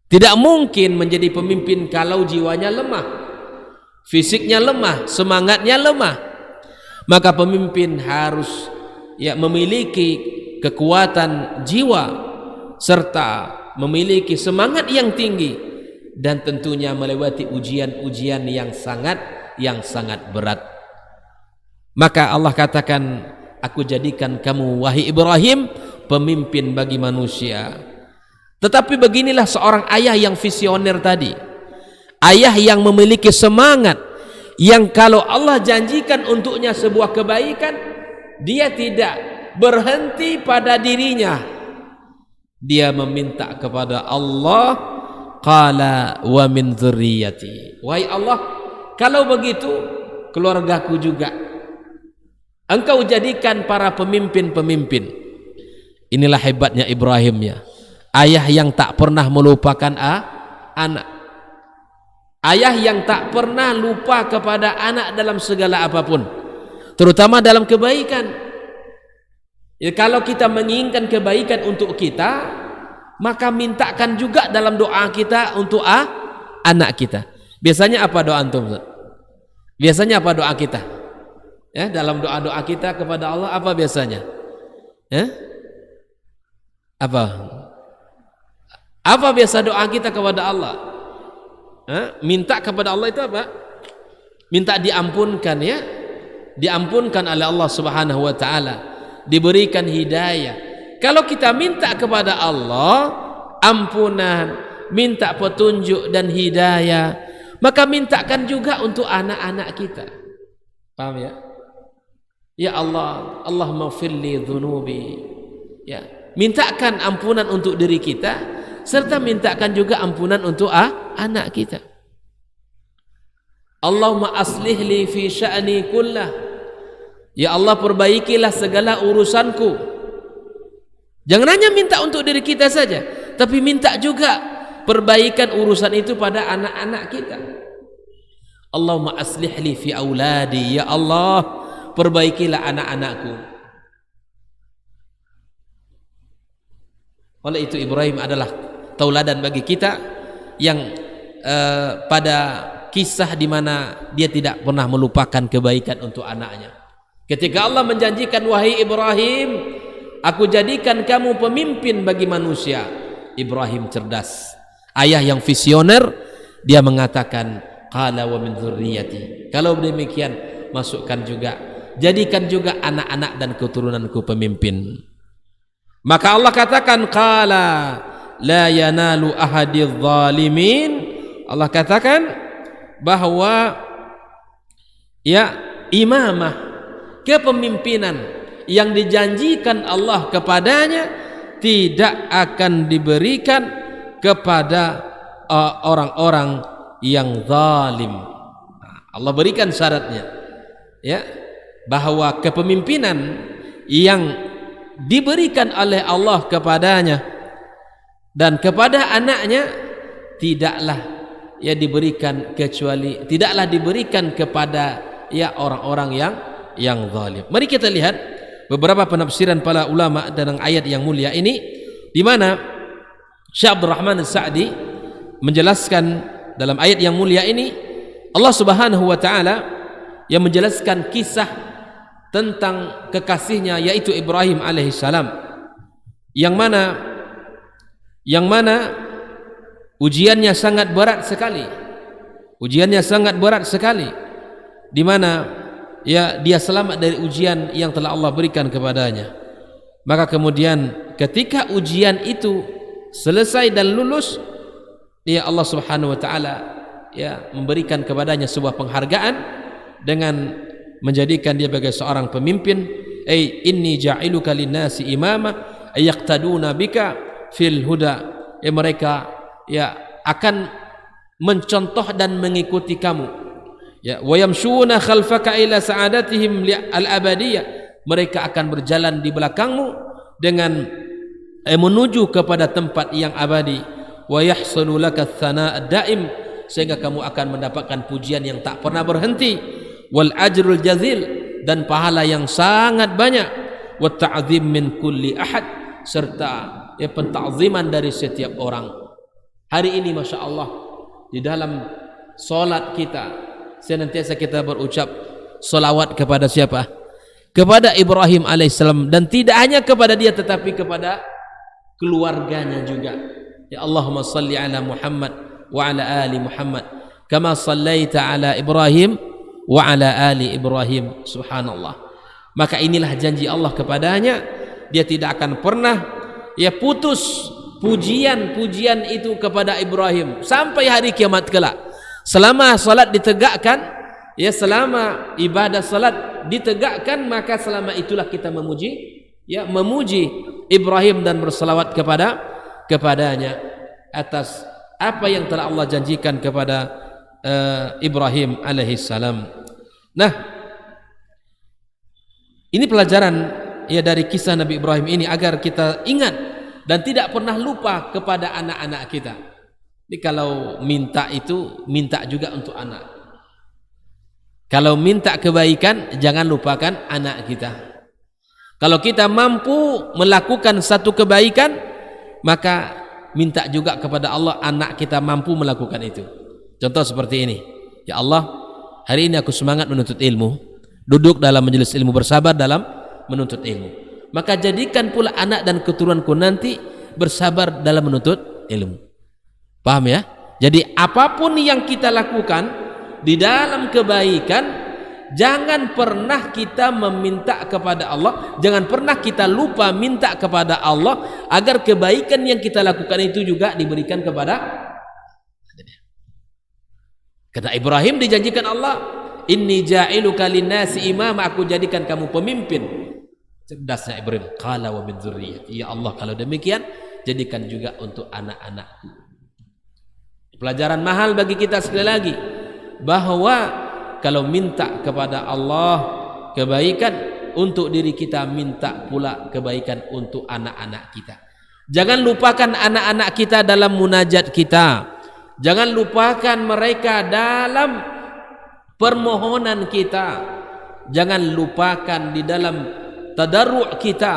Tidak mungkin menjadi pemimpin kalau jiwanya lemah, fisiknya lemah, semangatnya lemah. Maka pemimpin harus memiliki kekuatan jiwa serta memiliki semangat yang tinggi, dan tentunya melewati ujian-ujian yang sangat berat. Maka Allah katakan, aku jadikan kamu wahai Ibrahim pemimpin bagi manusia. Tetapi beginilah seorang ayah yang visioner tadi, ayah yang memiliki semangat, yang kalau Allah janjikan untuknya sebuah kebaikan, dia tidak berhenti pada dirinya. Dia meminta kepada Allah, qala wa min dzurriyyati. Wahai Allah, kalau begitu keluargaku juga Engkau jadikan para pemimpin-pemimpin. Inilah hebatnya Ibrahim ya. Ayah yang tak pernah melupakan anak. Ayah yang tak pernah lupa kepada anak dalam segala apapun, terutama dalam kebaikan. Ya, kalau kita menginginkan kebaikan untuk kita, maka mintakan juga dalam doa kita untuk anak kita. Biasanya apa doa antum? Biasanya apa doa kita? Ya, dalam doa-doa kita kepada Allah apa biasanya? Ya? Apa biasa doa kita kepada Allah? Minta kepada Allah itu apa? Minta diampunkan ya, diampunkan oleh Allah Subhanahu wa taala, diberikan hidayah. Kalau kita minta kepada Allah ampunan, minta petunjuk dan hidayah, maka mintakan juga untuk anak-anak kita. Paham ya? Ya Allah, Allahumma firli dzunubi. Ya, mintakan ampunan untuk diri kita, serta mintakan juga ampunan untuk anak kita. Allahumma aslih li fi sya'ni kullah. Ya Allah, perbaikilah segala urusanku. Jangan hanya minta untuk diri kita saja, tapi minta juga perbaikan urusan itu pada anak-anak kita. Allahumma aslih li fi auladi. Ya Allah, perbaikilah anak-anakku. Oleh itu Ibrahim adalah tauladan bagi kita yang pada kisah di mana dia tidak pernah melupakan kebaikan untuk anaknya. Ketika Allah menjanjikan, wahai Ibrahim, aku jadikan kamu pemimpin bagi manusia. Ibrahim cerdas, ayah yang visioner. Dia mengatakan, qala wa min dzurriyyati. Kalau demikian, masukkan juga, jadikan juga anak-anak dan keturunanku pemimpin. Maka Allah katakan, qala la yanalu ahadidz zalimin. Allah katakan, bahwa ya imamah, kepemimpinan yang dijanjikan Allah kepadanya tidak akan diberikan kepada orang-orang yang zalim. Allah berikan syaratnya, ya, bahwa kepemimpinan yang diberikan oleh Allah kepadanya dan kepada anaknya tidaklah ya diberikan kecuali tidaklah diberikan kepada ya orang-orang yang zalim. Mari kita lihat beberapa penafsiran para ulama tentang ayat yang mulia ini, di mana Syekh Abdul Rahman As-Sa'di menjelaskan dalam ayat yang mulia ini Allah Subhanahu wa taala yang menjelaskan kisah tentang kekasihnya yaitu Ibrahim alaihissalam, yang mana ujiannya sangat berat sekali, di mana ya dia selamat dari ujian yang telah Allah berikan kepadanya. Maka kemudian ketika ujian itu selesai dan lulus, ya Allah Subhanahu wa taala ya memberikan kepadanya sebuah penghargaan dengan menjadikan dia sebagai seorang pemimpin. Inni ja'iluka linnasi imama yaqtaduna bika fil huda. Ya mereka ya akan mencontoh dan mengikuti kamu. Ya wa yamshuna khalfaka ila sa'adatihim al-abadiyah. Mereka akan berjalan di belakangmu dengan menuju kepada tempat yang abadi. Wa yahsulu laka ats-tsanaa ad-daim, sehingga kamu akan mendapatkan pujian yang tak pernah berhenti. Wal ajrul jazil, dan pahala yang sangat banyak. Wa ta'zim min kulli ahad, serta ya pentakziman dari setiap orang. Hari ini Masya Allah di dalam solat kita senantiasa kita berucap salawat kepada siapa? Kepada Ibrahim alaihissalam, dan tidak hanya kepada dia tetapi kepada keluarganya juga. Ya Allahumma salli ala Muhammad wa ala ali Muhammad kama sallaita ala Ibrahim wa ala ali Ibrahim. Subhanallah. Maka inilah janji Allah kepadanya, dia tidak akan pernah ya putus pujian itu kepada Ibrahim sampai hari kiamat kelak. Selama salat ditegakkan, ya selama ibadah salat ditegakkan, maka selama itulah kita memuji Ibrahim dan berselawat kepadanya atas apa yang telah Allah janjikan kepada Ibrahim alaihissalam. Nah, ini pelajaran ya dari kisah Nabi Ibrahim ini agar kita ingat dan tidak pernah lupa kepada anak-anak kita. Jadi kalau minta itu minta juga untuk anak. Kalau minta kebaikan jangan lupakan anak kita. Kalau kita mampu melakukan satu kebaikan, maka minta juga kepada Allah anak kita mampu melakukan itu. Contoh seperti ini, ya Allah, hari ini aku semangat menuntut ilmu, duduk dalam majelis ilmu, bersabar dalam menuntut ilmu. Maka jadikan pula anak dan keturunanku nanti bersabar dalam menuntut ilmu. Paham ya? Jadi apapun yang kita lakukan di dalam kebaikan, jangan pernah kita meminta kepada Allah, jangan pernah kita lupa minta kepada Allah agar kebaikan yang kita lakukan itu juga diberikan kepada. Kata Ibrahim dijanjikan Allah, inni ja'iluka linnasi imama, aku jadikan kamu pemimpin. Cerdasnya Ibrahim, qala wa min dzurriyyati, ya Allah kalau demikian jadikan juga untuk anak-anakku. Pelajaran mahal bagi kita sekali lagi, bahwa kalau minta kepada Allah kebaikan untuk diri kita, minta pula kebaikan untuk anak-anak kita. Jangan lupakan anak-anak kita dalam munajat kita. Jangan lupakan mereka dalam permohonan kita. Jangan lupakan di dalam tadarru' kita.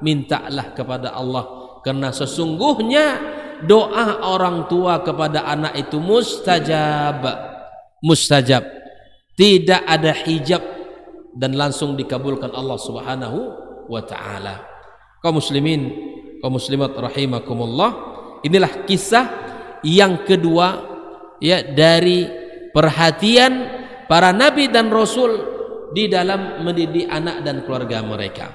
Mintalah kepada Allah, karena sesungguhnya doa orang tua kepada anak itu mustajab. Tidak ada hijab dan langsung dikabulkan Allah Subhanahu wa taala. Kaum muslimin, kaum muslimat rahimakumullah, inilah kisah yang kedua ya dari perhatian para nabi dan rasul di dalam mendidik anak dan keluarga mereka.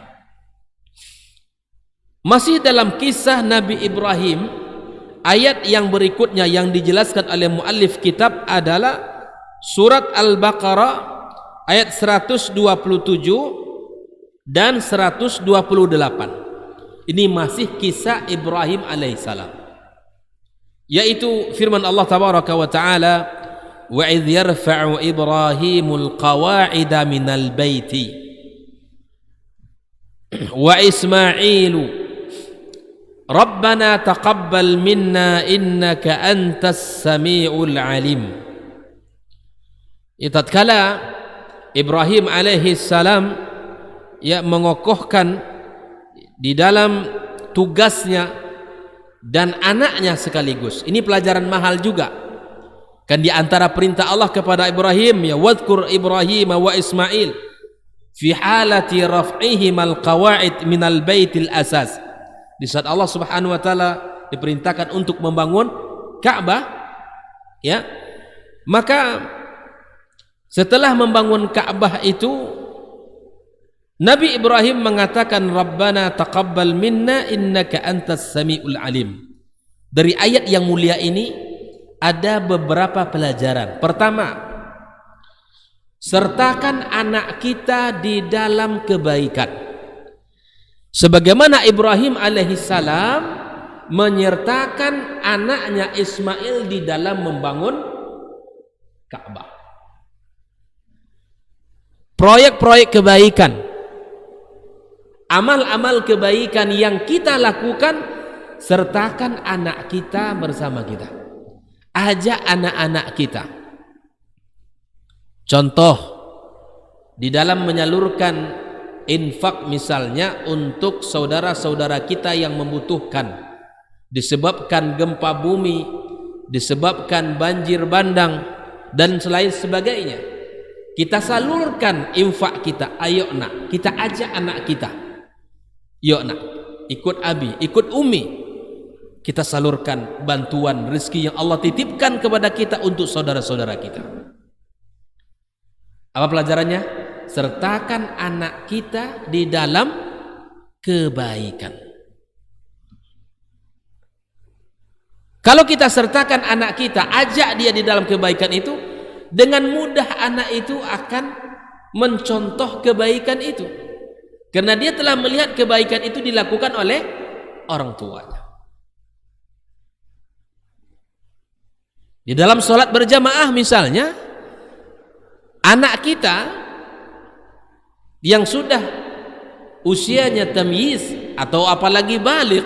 Masih dalam kisah Nabi Ibrahim, ayat yang berikutnya yang dijelaskan oleh muallif kitab adalah surat Al-Baqarah ayat 127 dan 128. Ini masih kisah Ibrahim alaihissalam, yaitu firman Allah tabaraka wa taala, wa idh yarfa'u Ibrahimul qawa'ida minal baiti wa Ismailu Rabbana taqabbal minna innaka antas sami'ul alim. Tatkala Ibrahim alaihi salam mengokohkan di dalam tugasnya dan anaknya sekaligus. Ini pelajaran mahal juga. Kan di antara perintah Allah kepada Ibrahim, ya wadhkur Ibrahim wa Ismail fi halati raf'ihim al-qawa'id minal baitil asas. Di saat Allah Subhanahu wa taala diperintahkan untuk membangun Ka'bah, ya, maka setelah membangun Ka'bah itu Nabi Ibrahim mengatakan, Rabbana taqabbal minna innaka antas sami'ul alim. Dari ayat yang mulia ini ada beberapa pelajaran. Pertama, sertakan anak kita di dalam kebaikan. Sebagaimana Ibrahim alaihissalam menyertakan anaknya Ismail di dalam membangun Ka'bah. Proyek-proyek kebaikan, amal-amal kebaikan yang kita lakukan, sertakan anak kita bersama kita. Ajak anak-anak kita. Contoh, di dalam menyalurkan infak misalnya untuk saudara-saudara kita yang membutuhkan, disebabkan gempa bumi, disebabkan banjir bandang dan selain sebagainya, kita salurkan infak kita. Ayo nak, kita ajak anak kita, yuk nak, ikut abi, ikut umi, kita salurkan bantuan rezeki yang Allah titipkan kepada kita untuk saudara-saudara kita. Apa pelajarannya? Sertakan anak kita di dalam kebaikan. Kalau kita sertakan anak kita, ajak dia di dalam kebaikan itu, dengan mudah anak itu akan mencontoh kebaikan itu, karena dia telah melihat kebaikan itu dilakukan oleh orang tuanya. Di dalam sholat berjamaah misalnya, anak kita yang sudah usianya tamyiz atau apalagi baligh,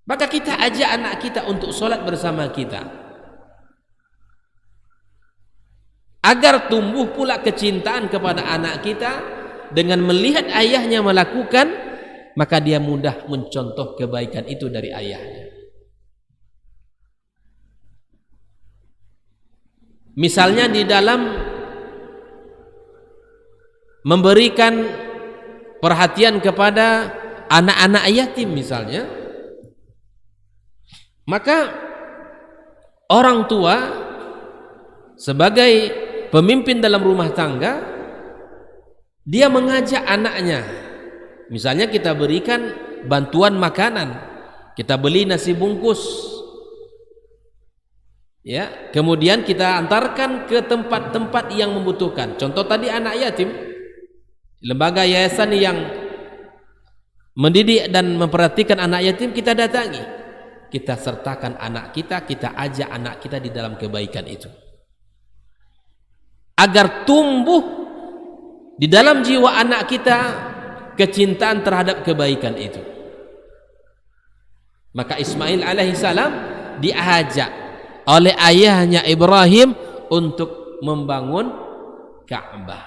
maka kita ajak anak kita untuk sholat bersama kita, agar tumbuh pula kecintaan kepada anak kita. Dengan melihat ayahnya melakukan, maka dia mudah mencontoh kebaikan itu dari ayahnya. Misalnya di dalam memberikan perhatian kepada anak-anak yatim misalnya, maka orang tua sebagai pemimpin dalam rumah tangga, dia mengajak anaknya. Misalnya kita berikan bantuan makanan, kita beli nasi bungkus, ya, kemudian kita antarkan ke tempat-tempat yang membutuhkan. Contoh tadi anak yatim, lembaga yayasan yang mendidik dan memperhatikan anak yatim kita datangi, kita sertakan anak kita, kita ajak anak kita di dalam kebaikan itu, agar tumbuh di dalam jiwa anak kita kecintaan terhadap kebaikan itu. Maka Ismail alaihissalam diajak oleh ayahnya Ibrahim untuk membangun Ka'bah.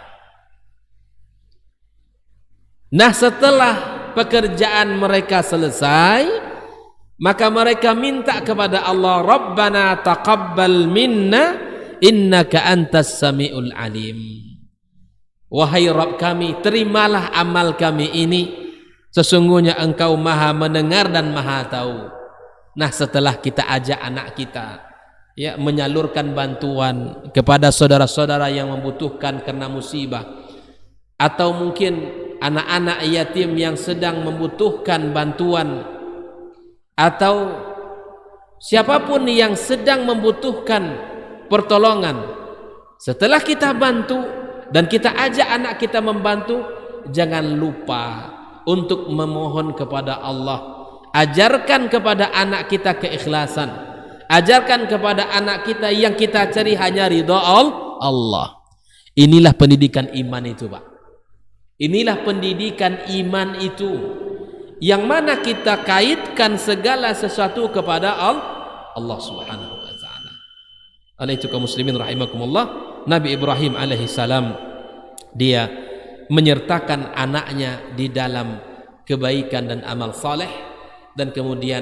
Nah, setelah pekerjaan mereka selesai, maka mereka minta kepada Allah, Rabbana taqabbal minna innaka antas sami'ul alim. Wahai Rabb kami, terimalah amal kami ini, sesungguhnya Engkau maha mendengar dan maha tahu. Nah, setelah kita ajak anak kita, ya, menyalurkan bantuan kepada saudara-saudara yang membutuhkan karena musibah, atau mungkin anak-anak yatim yang sedang membutuhkan bantuan, atau siapapun yang sedang membutuhkan pertolongan, Setelah kita bantu dan kita ajak anak kita membantu, jangan lupa untuk memohon kepada Allah. Ajarkan kepada anak kita keikhlasan. Ajarkan kepada anak kita yang kita cari hanya ridha Allah. Inilah pendidikan iman itu, Pak. Inilah pendidikan iman itu, yang mana kita kaitkan segala sesuatu kepada Allah Subhanahu wa taala. Oleh itu kaum muslimin rahimakumullah, Nabi Ibrahim alaihi salam dia menyertakan anaknya di dalam kebaikan dan amal saleh, dan kemudian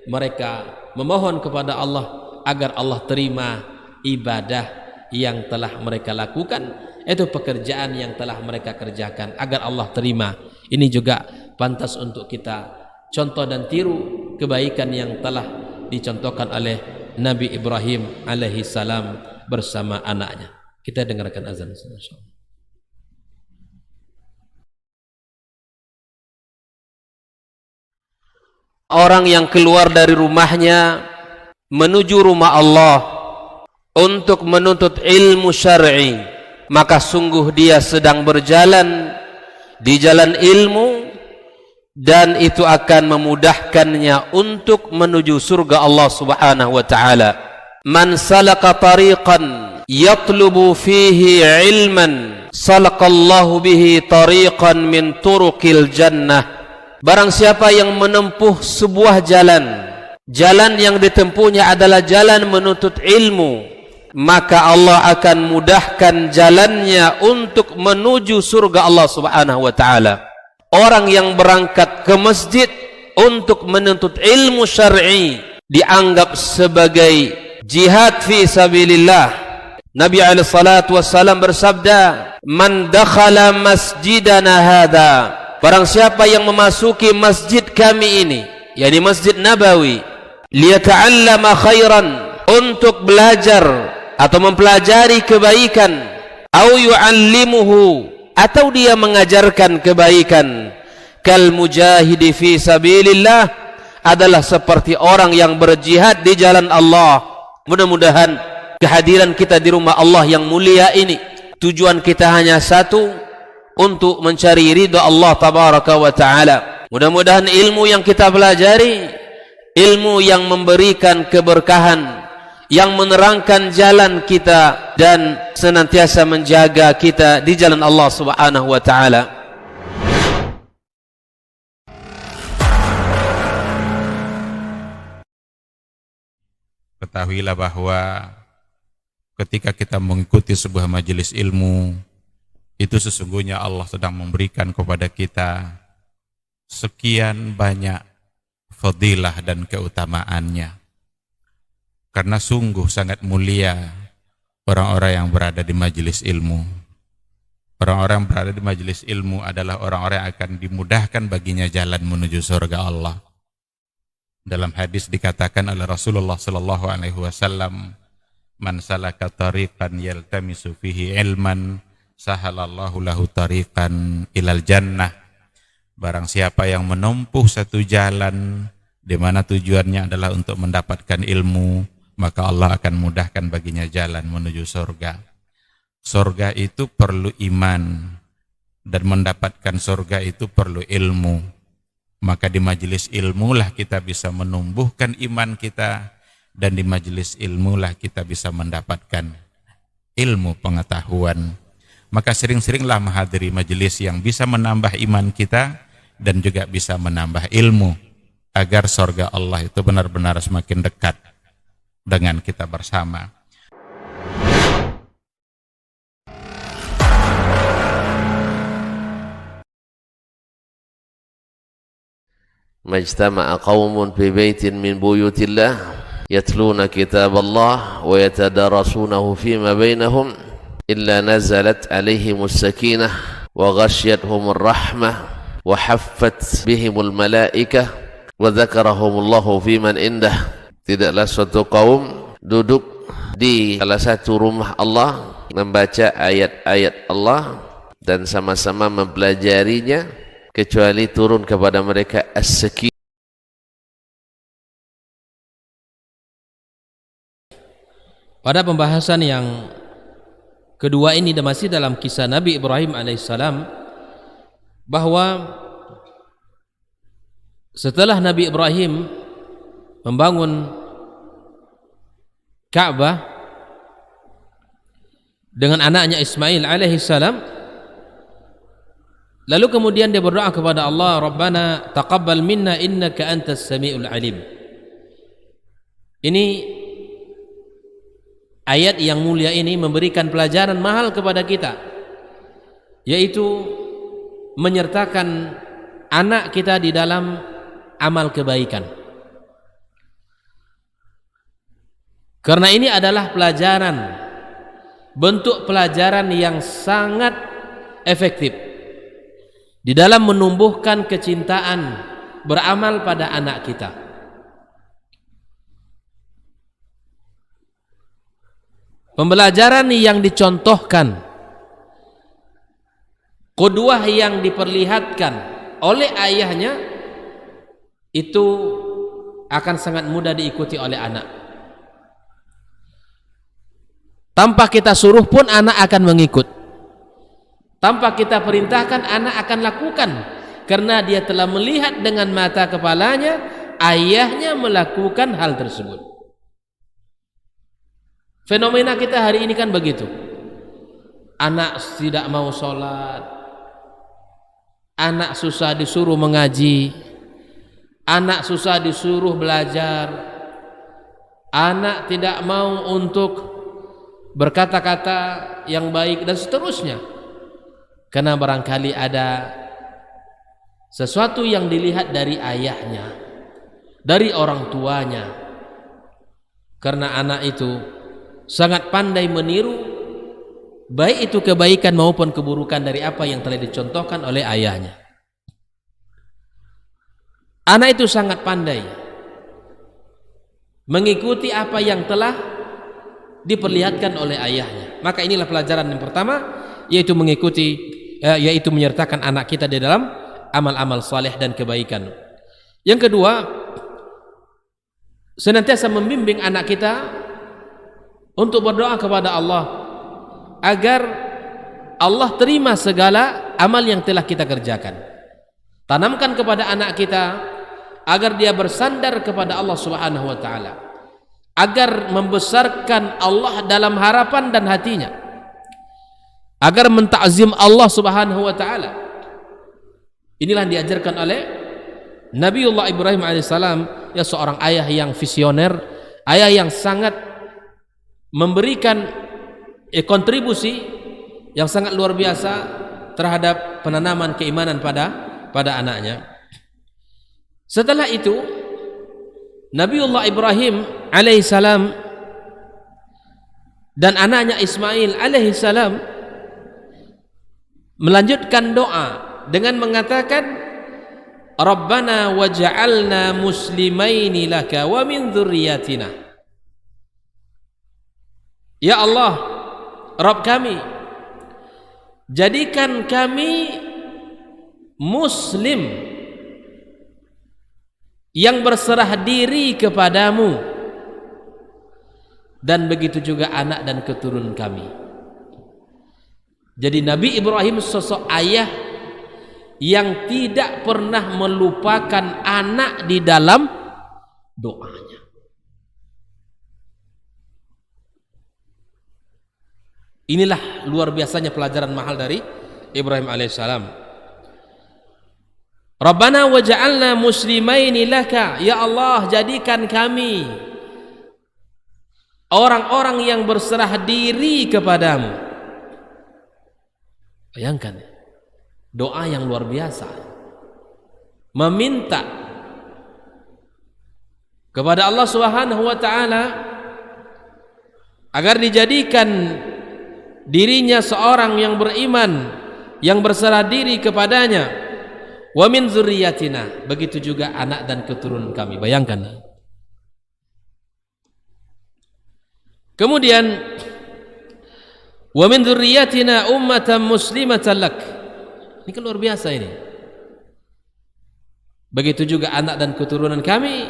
mereka memohon kepada Allah agar Allah terima ibadah yang telah mereka lakukan, itu pekerjaan yang telah mereka kerjakan, agar Allah terima. Ini juga pantas untuk kita contoh dan tiru kebaikan yang telah dicontohkan oleh Nabi Ibrahim alaihi salam bersama anaknya. Kita dengarkan azan insyaallah. Orang yang keluar dari rumahnya menuju rumah Allah untuk menuntut ilmu syar'i, maka sungguh dia sedang berjalan di jalan ilmu, dan itu akan memudahkannya untuk menuju surga Allah Subhanahu wa taala. Man salaka tariqan yatlubu fihi ilman salakallahu bihi tariqan min turuqil jannah. Barang siapa yang menempuh sebuah jalan, jalan yang ditempuhnya adalah jalan menuntut ilmu, maka Allah akan mudahkan jalannya untuk menuju surga Allah Subhanahu wa taala. Orang yang berangkat ke masjid untuk menuntut ilmu syar'i dianggap sebagai jihad fi sabilillah. Nabi alaihi salatu wassalam bersabda, "Man dakhala masjidana hadza," barang siapa yang memasuki masjid kami ini, yakni Masjid Nabawi, liyata'allama khairan, untuk belajar atau mempelajari kebaikan, au yu'allimuhu, atau dia mengajarkan kebaikan, kal mujahidi fi sabilillah, adalah seperti orang yang berjihad di jalan Allah. Mudah-mudahan kehadiran kita di rumah Allah yang mulia ini, tujuan kita hanya satu, untuk mencari ridha Allah tabaraka wa taala. Mudah-mudahan ilmu yang kita pelajari, ilmu yang memberikan keberkahan, yang menerangkan jalan kita dan senantiasa menjaga kita di jalan Allah Subhanahu wa taala. Ketahuilah bahwa ketika kita mengikuti sebuah majelis ilmu, itu sesungguhnya Allah sedang memberikan kepada kita sekian banyak fadilah dan keutamaannya. Karena sungguh sangat mulia orang-orang yang berada di majelis ilmu. Orang-orang yang berada di majelis ilmu adalah orang-orang yang akan dimudahkan baginya jalan menuju surga Allah. Dalam hadis dikatakan oleh Rasulullah sallallahu alaihi wasallam, "Man salaka tariqan yaltamisu fihi ilman, sahalallahu lahu tariqan ilal jannah." Barang siapa yang menempuh satu jalan di mana tujuannya adalah untuk mendapatkan ilmu, maka Allah akan mudahkan baginya jalan menuju surga. Surga itu perlu iman, dan mendapatkan surga itu perlu ilmu. Maka di majelis ilmu lah kita bisa menumbuhkan iman kita, dan di majelis ilmu lah kita bisa mendapatkan ilmu pengetahuan. Maka sering-seringlah menghadiri majelis yang bisa menambah iman kita dan juga bisa menambah ilmu, agar surga Allah itu benar-benar semakin dekat dengan kita bersama. Majtama'a qaumun fi baitin min buyutillah yatluna kitaballah wa yatadarasunahu fima bainahum illa nazalat alaihimus sakinah wa ghasyiyatuhumur rahmah wa haffat bihimul malaikah wa dzakarahumullahu fiman indah. Tidaklah suatu kaum duduk di salah satu rumah Allah, membaca ayat-ayat Allah dan sama-sama mempelajarinya, kecuali turun kepada mereka as-sakinah. Pada pembahasan yang Kedua ini masih dalam kisah Nabi Ibrahim alaihissalam, bahwa setelah Nabi Ibrahim membangun Ka'bah dengan anaknya Ismail alaihissalam, lalu kemudian dia berdoa kepada Allah, Rabbana taqabbal minna innaka antas sami'ul alim. Ini ayat yang mulia ini memberikan pelajaran mahal kepada kita, yaitu menyertakan anak kita di dalam amal kebaikan. Karena ini adalah pelajaran, bentuk pelajaran yang sangat efektif di dalam menumbuhkan kecintaan beramal pada anak kita. Pembelajaran yang dicontohkan, qudwah yang diperlihatkan oleh ayahnya, itu akan sangat mudah diikuti oleh anak. Tanpa kita suruh pun anak akan mengikut. Tanpa kita perintahkan, anak akan lakukan, karena dia telah melihat dengan mata kepalanya ayahnya melakukan hal tersebut. Fenomena kita hari ini kan begitu. Anak tidak mau sholat, anak susah disuruh mengaji, anak susah disuruh belajar, anak tidak mau untuk berkata-kata yang baik dan seterusnya, karena barangkali ada sesuatu yang dilihat dari ayahnya, dari orang tuanya. Karena anak itu sangat pandai meniru, baik itu kebaikan maupun keburukan dari apa yang telah dicontohkan oleh ayahnya. Anak itu sangat pandai mengikuti apa yang telah diperlihatkan oleh ayahnya. Maka inilah pelajaran yang pertama, yaitu mengikuti, yaitu menyertakan anak kita di dalam amal-amal saleh dan kebaikan. Yang kedua, senantiasa membimbing anak kita untuk berdoa kepada Allah agar Allah terima segala amal yang telah kita kerjakan. Tanamkan kepada anak kita agar dia bersandar kepada Allah Subhanahu wa taala, agar membesarkan Allah dalam harapan dan hatinya, agar mentakzim Allah Subhanahu wa taala. Inilah yang diajarkan oleh Nabiullah Ibrahim alaihissalam, ya, seorang ayah yang visioner, ayah yang sangat memberikan kontribusi yang sangat luar biasa terhadap penanaman keimanan pada anaknya. Setelah itu Nabiullah Ibrahim alaihissalam dan anaknya Ismail alaihissalam melanjutkan doa dengan mengatakan, Rabbana waj'alna muslimaini laka wa min dzurriyyatina. Ya Allah, Rabb kami, jadikan kami muslim yang berserah diri kepadamu, dan begitu juga anak dan keturunan kami. Jadi Nabi Ibrahim sosok ayah yang tidak pernah melupakan anak di dalam doanya. Inilah luar biasanya pelajaran mahal dari Ibrahim alaihissalam. Rabbana waj'alna muslimaini laka, ya Allah, jadikan kami orang-orang yang berserah diri kepadamu. Bayangkan doa yang luar biasa, meminta kepada Allah Subhanahu wa taala agar dijadikan dirinya seorang yang beriman, yang berserah diri kepadanya, wa min dzurriyyatina, begitu juga anak dan keturunan kami. Bayangkan. Kemudian wa min dzurriyyatina ummatan muslimatan lak. Ini kan luar biasa ini. Begitu juga anak dan keturunan kami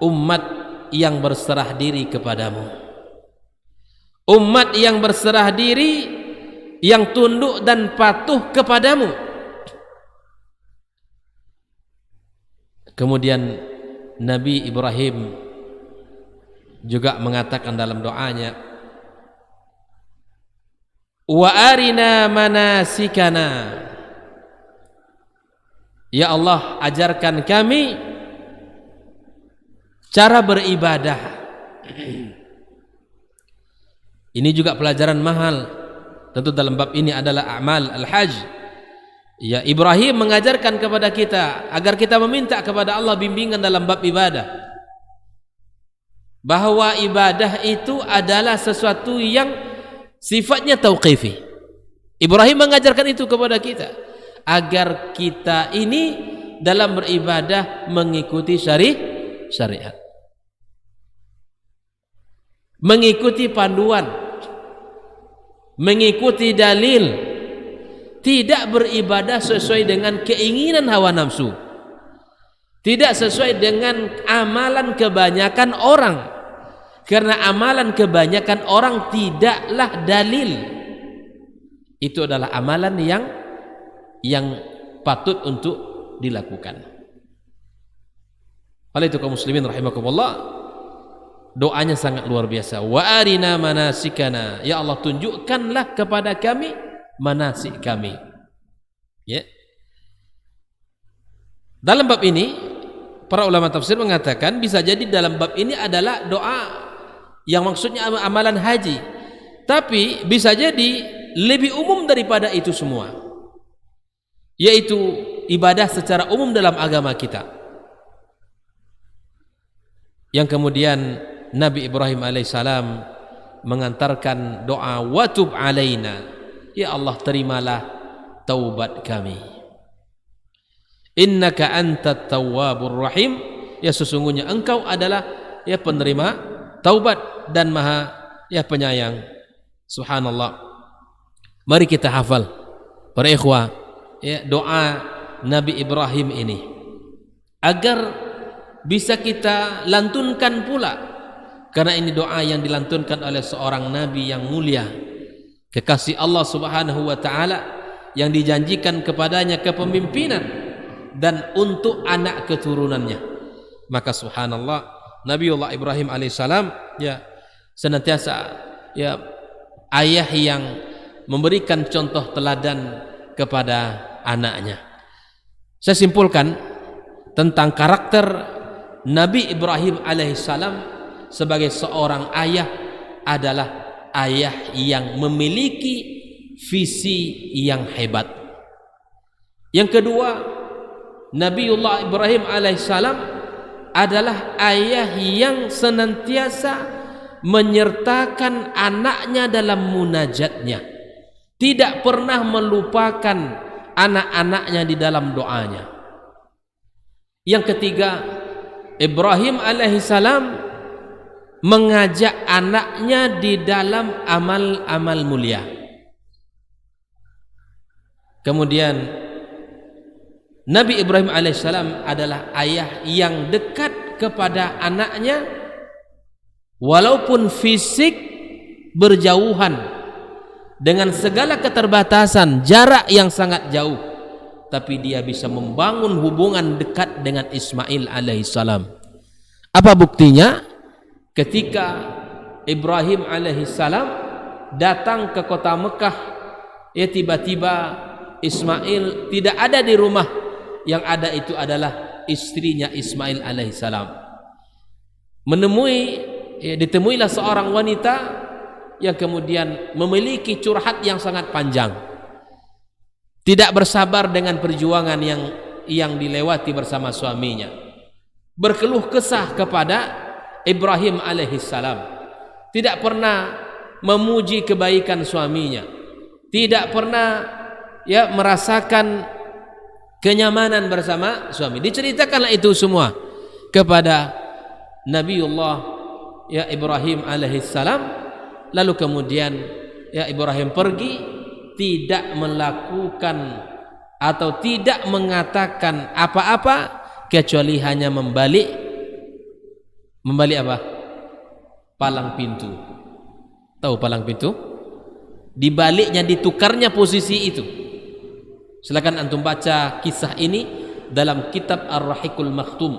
umat yang berserah diri kepadamu. Umat yang berserah diri yang tunduk dan patuh kepadamu. Kemudian Nabi Ibrahim juga mengatakan dalam doanya, wa arina manasikana, ya Allah, ajarkan kami cara beribadah. Ini juga pelajaran mahal. Tentu dalam bab ini adalah amal al-hajj. Ya, Ibrahim mengajarkan kepada kita agar kita meminta kepada Allah bimbingan dalam bab ibadah, bahwa ibadah itu adalah sesuatu yang sifatnya tauqifi. Ibrahim mengajarkan itu kepada kita agar kita ini dalam beribadah mengikuti syariat, mengikuti panduan, mengikuti dalil, tidak beribadah sesuai dengan keinginan hawa nafsu, tidak sesuai dengan amalan kebanyakan orang, karena amalan kebanyakan orang tidaklah dalil. Itu adalah amalan yang patut untuk dilakukan. Oleh itu kaum muslimin rahimakumullah, doanya sangat luar biasa. Wa arina manasikana, ya Allah, tunjukkanlah kepada kami manasik kami. Ya. Dalam bab ini para ulama tafsir mengatakan bisa jadi dalam bab ini adalah doa yang maksudnya amalan haji, tapi bisa jadi lebih umum daripada itu semua, yaitu ibadah secara umum dalam agama kita, yang kemudian Nabi Ibrahim alaihissalam mengantarkan doa watub alaina, ya Allah, terimalah taubat kami, innaka antat tawwabur rahim, ya sesungguhnya engkau adalah ya penerima taubat dan maha ya penyayang. Subhanallah. Mari kita hafal para ikhwah ya doa Nabi Ibrahim ini agar bisa kita lantunkan pula, karena ini doa yang dilantunkan oleh seorang nabi yang mulia, kekasih Allah Subhanahu wa taala, yang dijanjikan kepadanya kepemimpinan dan untuk anak keturunannya. Maka subhanallah, Nabiullah Ibrahim alaihissalam ya senantiasa ya ayah yang memberikan contoh teladan kepada anaknya. Saya simpulkan tentang karakter Nabi Ibrahim alaihissalam sebagai seorang ayah adalah ayah yang memiliki visi yang hebat. Yang kedua, Nabiullah Ibrahim alaihissalam adalah ayah yang senantiasa menyertakan anaknya dalam munajatnya, tidak pernah melupakan anak-anaknya di dalam doanya. Yang ketiga, Ibrahim alaihissalam mengajak anaknya di dalam amal-amal mulia. Kemudian Nabi Ibrahim alaihissalam adalah ayah yang dekat kepada anaknya, walaupun fisik berjauhan dengan segala keterbatasan, jarak yang sangat jauh, tapi dia bisa membangun hubungan dekat dengan Ismail alaihissalam. Apa buktinya? Ketika Ibrahim alaihissalam datang ke kota Mekah, ya tiba-tiba Ismail tidak ada di rumah, yang ada itu adalah istrinya Ismail alaihissalam. Ditemuilah seorang wanita yang kemudian memiliki curhat yang sangat panjang, tidak bersabar dengan perjuangan yang dilewati bersama suaminya, berkeluh kesah kepada Ibrahim alaihissalam, tidak pernah memuji kebaikan suaminya, tidak pernah ya merasakan kenyamanan bersama suami. Diceritakanlah itu semua kepada Nabiullah ya Ibrahim alaihissalam. Lalu kemudian ya Ibrahim pergi, tidak melakukan atau tidak mengatakan apa-apa kecuali hanya membalik apa? Palang pintu. Tahu palang pintu? di baliknya ditukarnya posisi itu. Silakan antum baca kisah ini dalam kitab Ar-Rahiqul Makhtum,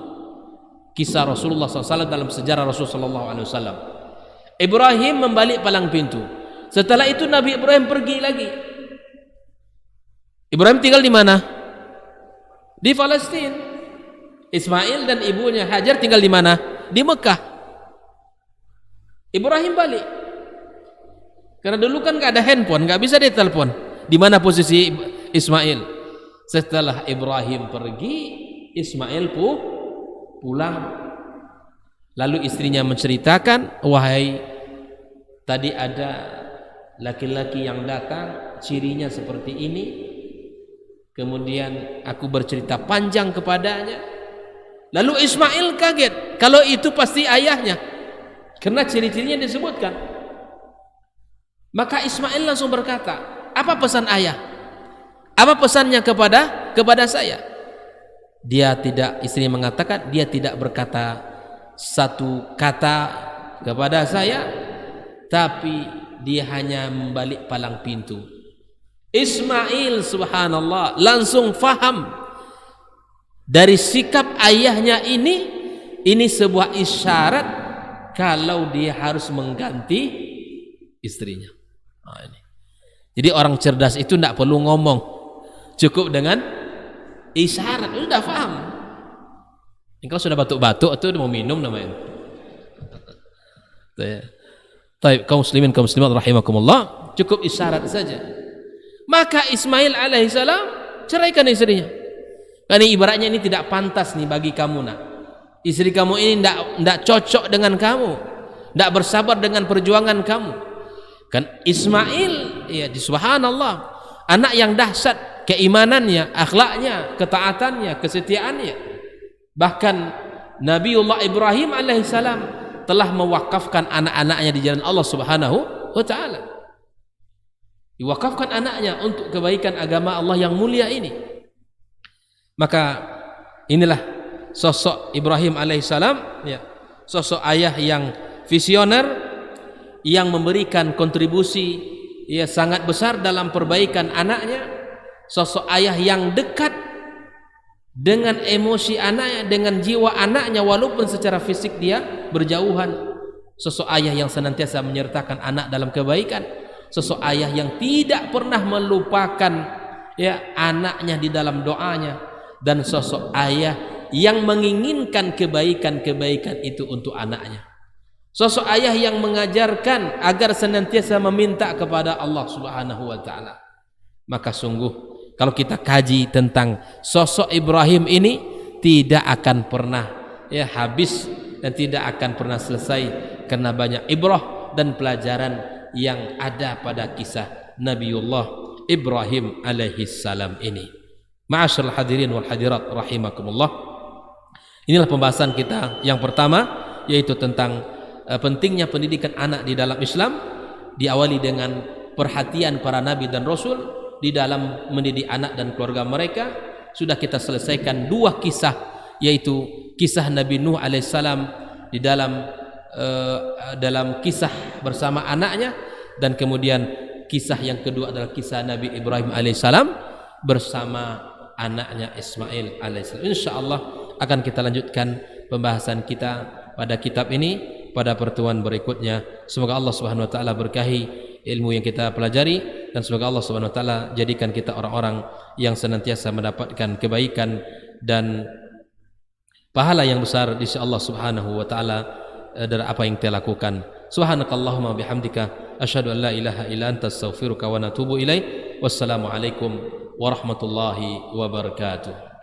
kisah Rasulullah SAW dalam sejarah Rasulullah SAW. Ibrahim membalik palang pintu. Setelah itu Nabi Ibrahim pergi lagi. Ibrahim tinggal di mana? Di Palestina. Ismail dan ibunya Hajar tinggal di mana? Di Mekah. Ibrahim balik. Karena dulu kan nggak ada handphone, nggak bisa ditelepon. Di mana posisi Ismail? Setelah Ibrahim pergi, Ismail pulang. Lalu istrinya menceritakan, wahai, tadi ada laki-laki yang datang, cirinya seperti ini. Kemudian aku bercerita panjang kepadanya. Lalu Ismail kaget, kalau itu pasti ayahnya, karena ciri-cirinya disebutkan. Maka Ismail langsung berkata, apa pesan ayah? Apa pesannya kepada saya? Istrinya mengatakan, dia tidak berkata satu kata kepada saya, tapi dia hanya membalik palang pintu. Ismail subhanallah langsung faham dari sikap ayahnya ini sebuah isyarat kalau dia harus mengganti istrinya. Nah, ini. Jadi orang cerdas itu tidak perlu ngomong, cukup dengan isyarat, sudah paham. Kalau sudah batuk-batuk itu mau minum namanya. Baik, kaum muslimin kaum muslimat rahimakumullah, cukup isyarat saja. Maka Ismail alaihissalam ceraikan istrinya. Karena ibaratnya ini tidak pantas nih bagi kamu nak. Istri kamu ini tidak cocok dengan kamu, tidak bersabar dengan perjuangan kamu. Kan Ismail, ya subhanallah, anak yang dahsyat keimanannya, akhlaknya, ketaatannya, kesetiaannya. Bahkan Nabiullah Ibrahim alaihissalam telah mewakafkan anak-anaknya di jalan Allah Subhanahu wa taala. Diwakafkan anaknya untuk kebaikan agama Allah yang mulia ini. Maka inilah sosok Ibrahim alaihissalam, ya, sosok ayah yang visioner, yang memberikan kontribusi ya sangat besar dalam perbaikan anaknya. Sosok ayah yang dekat dengan emosi anaknya, dengan jiwa anaknya, walaupun secara fisik dia berjauhan. Sosok ayah yang senantiasa menyertakan anak dalam kebaikan. Sosok ayah yang tidak pernah melupakan ya anaknya di dalam doanya, dan sosok ayah yang menginginkan kebaikan-kebaikan itu untuk anaknya. Sosok ayah yang mengajarkan agar senantiasa meminta kepada Allah Subhanahu wa taala. Maka sungguh kalau kita kaji tentang sosok Ibrahim ini tidak akan pernah ya habis dan tidak akan pernah selesai, karena banyak ibrah dan pelajaran yang ada pada kisah Nabiullah Ibrahim alaihissalam ini. Ma'asyiral hadirin wal hadirat rahimakumullah. Inilah pembahasan kita yang pertama, yaitu tentang pentingnya pendidikan anak di dalam Islam, diawali dengan perhatian para nabi dan rasul di dalam mendidik anak dan keluarga mereka. Sudah kita selesaikan dua kisah, yaitu kisah Nabi Nuh alaihissalam di dalam kisah bersama anaknya, dan kemudian kisah yang kedua adalah kisah Nabi Ibrahim alaihissalam bersama anaknya Ismail alaihissalam. Insyaallah akan kita lanjutkan pembahasan kita pada kitab ini pada pertemuan berikutnya. Semoga Allah Subhanahu wa taala berkahi ilmu yang kita pelajari, dan semoga Allah Subhanahu wa taala jadikan kita orang-orang yang senantiasa mendapatkan kebaikan dan pahala yang besar di sisi Allah Subhanahu wa taala dari apa yang kita lakukan. Subhanakallahumma bihamdika asyhadu an la ilaha illa anta astaghfiruka wa atubu ilaik. Wassalamu alaikum warahmatullahi wabarakatuh.